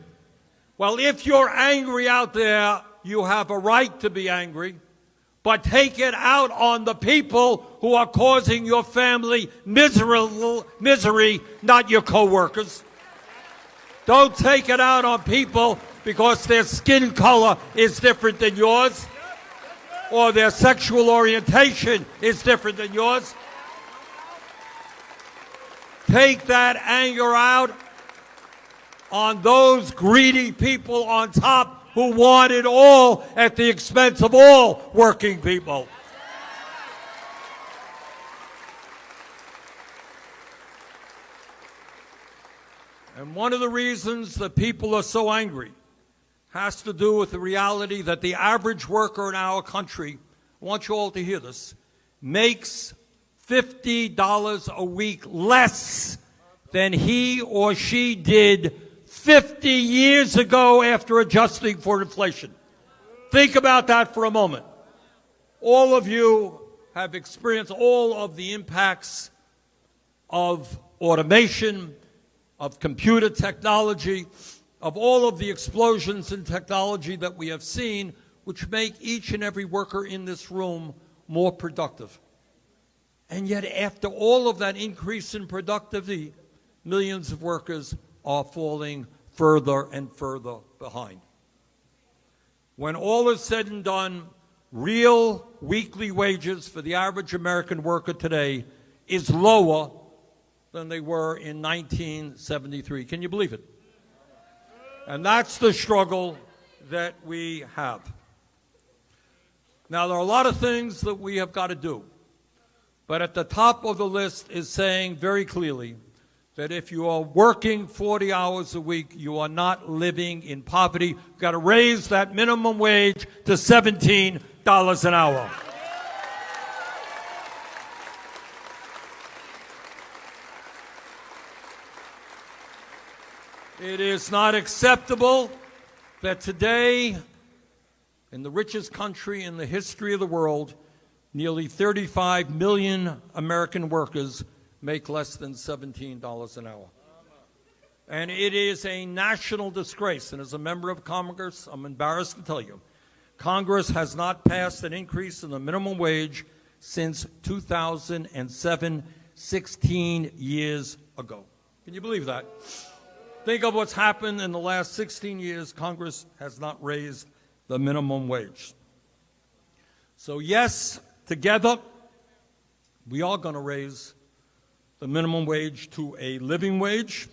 Well, if you're angry out there, you have a right to be angry, but take it out on the people who are causing your family misery, not your coworkers. Don't take it out on people because their skin color is different than yours, or their sexual orientation is different than yours. Take that anger out on those greedy people on top who want it all at the expense of all working people. And one of the reasons that people are so angry has to do with the reality that the average worker in our country, I want you all to hear this, makes $50 a week less than he or she did 50 years ago after adjusting for inflation. Think about that for a moment. All of you have experienced all of the impacts of automation, of computer technology, of all of the explosions in technology that we have seen, which make each and every worker in this room more productive. And yet, after all of that increase in productivity, millions of workers are falling further and further behind. When all is said and done, real weekly wages for the average American worker today is lower than they were in 1973. Can you believe it? And that's the struggle that we have. Now, there are a lot of things that we have got to do. But at the top of the list is saying very clearly that if you are working 40 hours a week, you are not living in poverty. You've got to raise that minimum wage to $17 an hour. It is not acceptable that today, in the richest country in the history of the world, nearly 35 million American workers make less than $17 an hour. And it is a national disgrace. And as a member of Congress, I'm embarrassed to tell you, Congress has not passed an increase in the minimum wage since 2007, 16 years ago. Can you believe that? Think of what's happened in the last 16 years. Congress has not raised the minimum wage. So yes, together, we are going to raise the minimum wage to a living wage,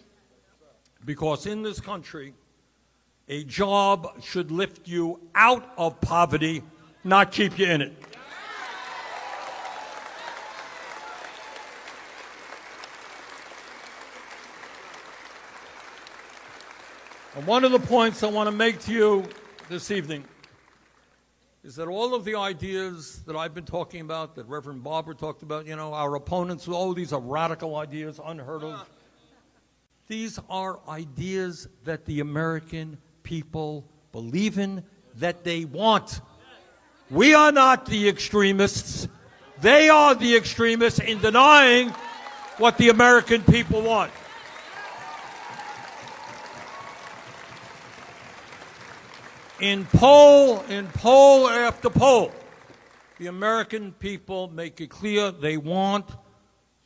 because in this country, a job should lift you out of poverty, not keep you in it. And one of the points I want to make to you this evening is that all of the ideas that I've been talking about, that Reverend Barber talked about, you know, our opponents, oh, these are radical ideas, unheard of. These are ideas that the American people believe in, that they want. We are not the extremists. They are the extremists in denying what the American people want. In poll after poll, the American people make it clear they want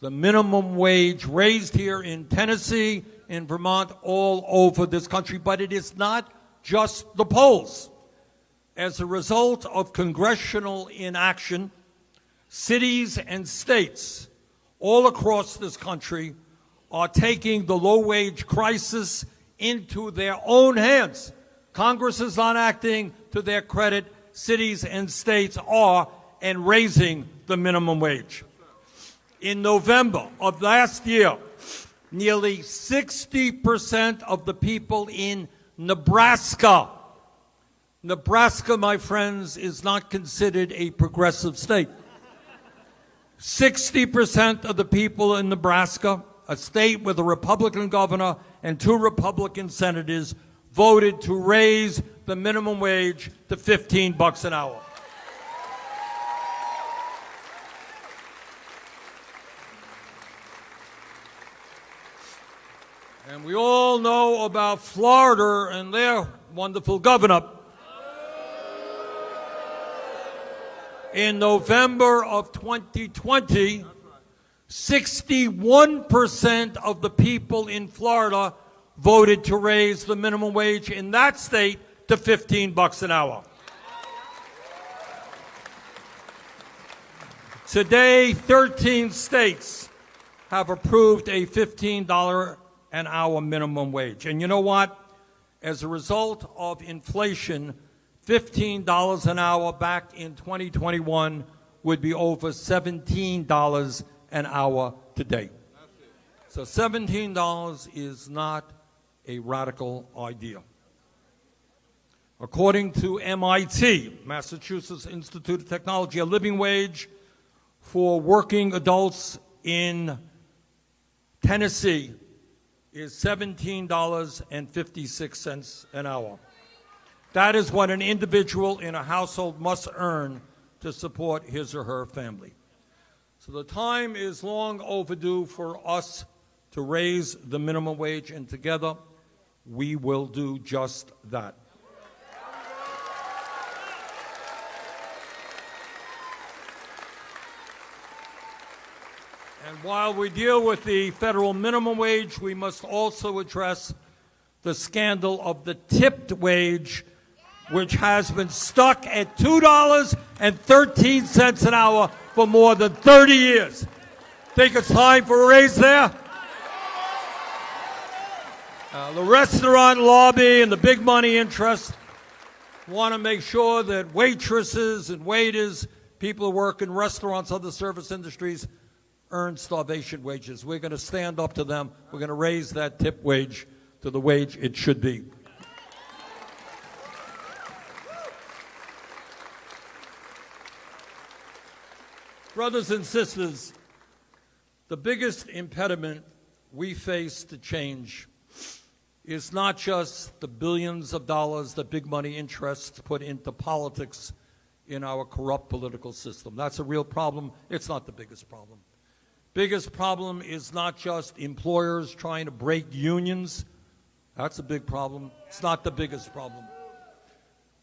the minimum wage raised here in Tennessee, in Vermont, all over this country. But it is not just the polls. As a result of congressional inaction, cities and states all across this country are taking the low-wage crisis into their own hands. Congress is not acting to their credit. Cities and states are, and raising the minimum wage. In November of last year, nearly 60% of the people in Nebraska, my friends, is not considered a progressive state. 60% of the people in Nebraska, a state with a Republican governor and 2 Republican senators, voted to raise the minimum wage to $15 an hour. And we all know about Florida and their wonderful governor. In November of 2020, 61% of the people in Florida voted to raise the minimum wage in that state to $15 an hour. Today, 13 states have approved a $15 an hour minimum wage. And you know what? As a result of inflation, $15 an hour back in 2021 would be over $17 an hour today. So $17 is not a radical idea. According to MIT, Massachusetts Institute of Technology, a living wage for working adults in Tennessee is $17.56 an hour. That is what an individual in a household must earn to support his or her family. So the time is long overdue for us to raise the minimum wage, and together we will do just that. And while we deal with the federal minimum wage, we must also address the scandal of the tipped wage, which has been stuck at $2.13 an hour for more than 30 years. Think it's time for a raise there? The restaurant lobby and the big money interests want to make sure that waitresses and waiters, people who work in restaurants, other service industries, earn starvation wages. We're going to stand up to them. We're going to raise that tip wage to the wage it should be. Brothers and sisters, the biggest impediment we face to change is not just the billions of dollars that big money interests put into politics in our corrupt political system. That's a real problem. It's not the biggest problem. Biggest problem is not just employers trying to break unions That's a big problem. It's not the biggest problem.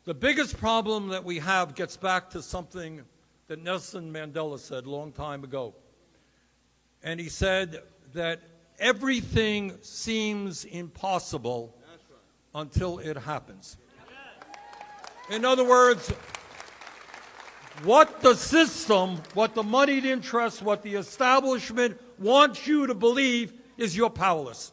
The biggest problem that we have gets back to something that Nelson Mandela said a long time ago. And he said that everything seems impossible until it happens. In other words, what the system, what the moneyed interests, what the establishment wants you to believe is you're powerless.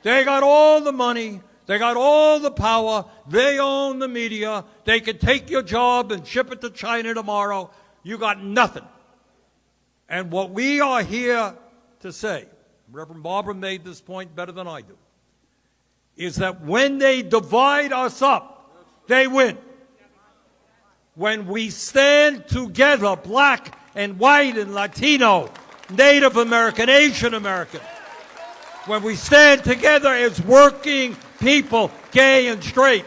They got all the money. They got all the power. They own the media. They can take your job and ship it to China tomorrow. You got nothing. And what we are here to say, Reverend Barber made this point better than I do, is that when they divide us up, they win. When we stand together, black and white and Latino, Native American, Asian American, when we stand together as working people, gay and straight,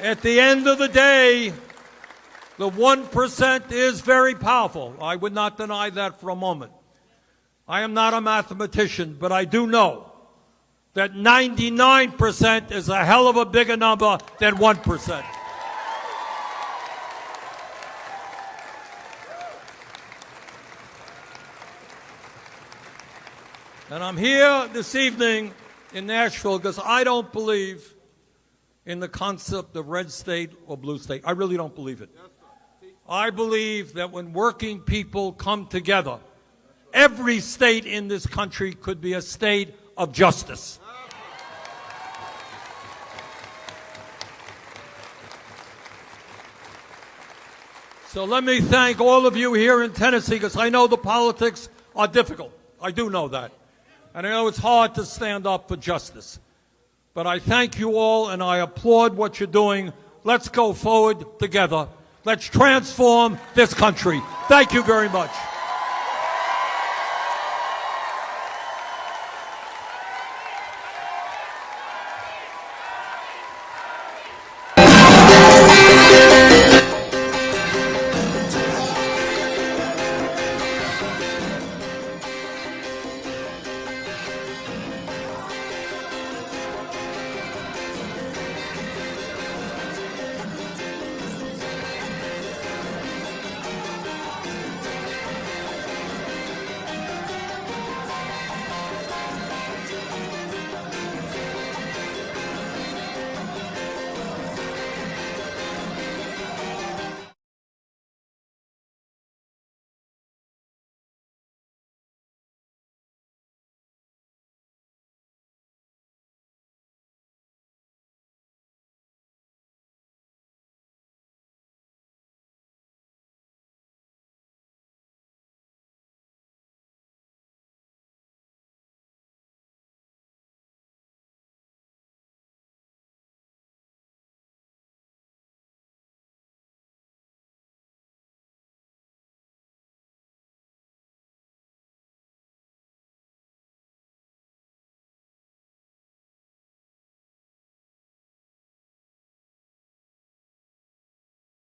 at the end of the day, the 1% is very powerful. I would not deny that for a moment. I am not a mathematician, but I do know that 99% is a hell of a bigger number than 1%. And I'm here this evening in Nashville because I don't believe in the concept of red state or blue state. I really don't believe it. I believe that when working people come together, every state in this country could be a state of justice. So let me thank all of you here in Tennessee, because I know the politics are difficult. I do know that. And I know it's hard to stand up for justice. But I thank you all, and I applaud what you're doing. Let's go forward together. Let's transform this country. Thank you very much.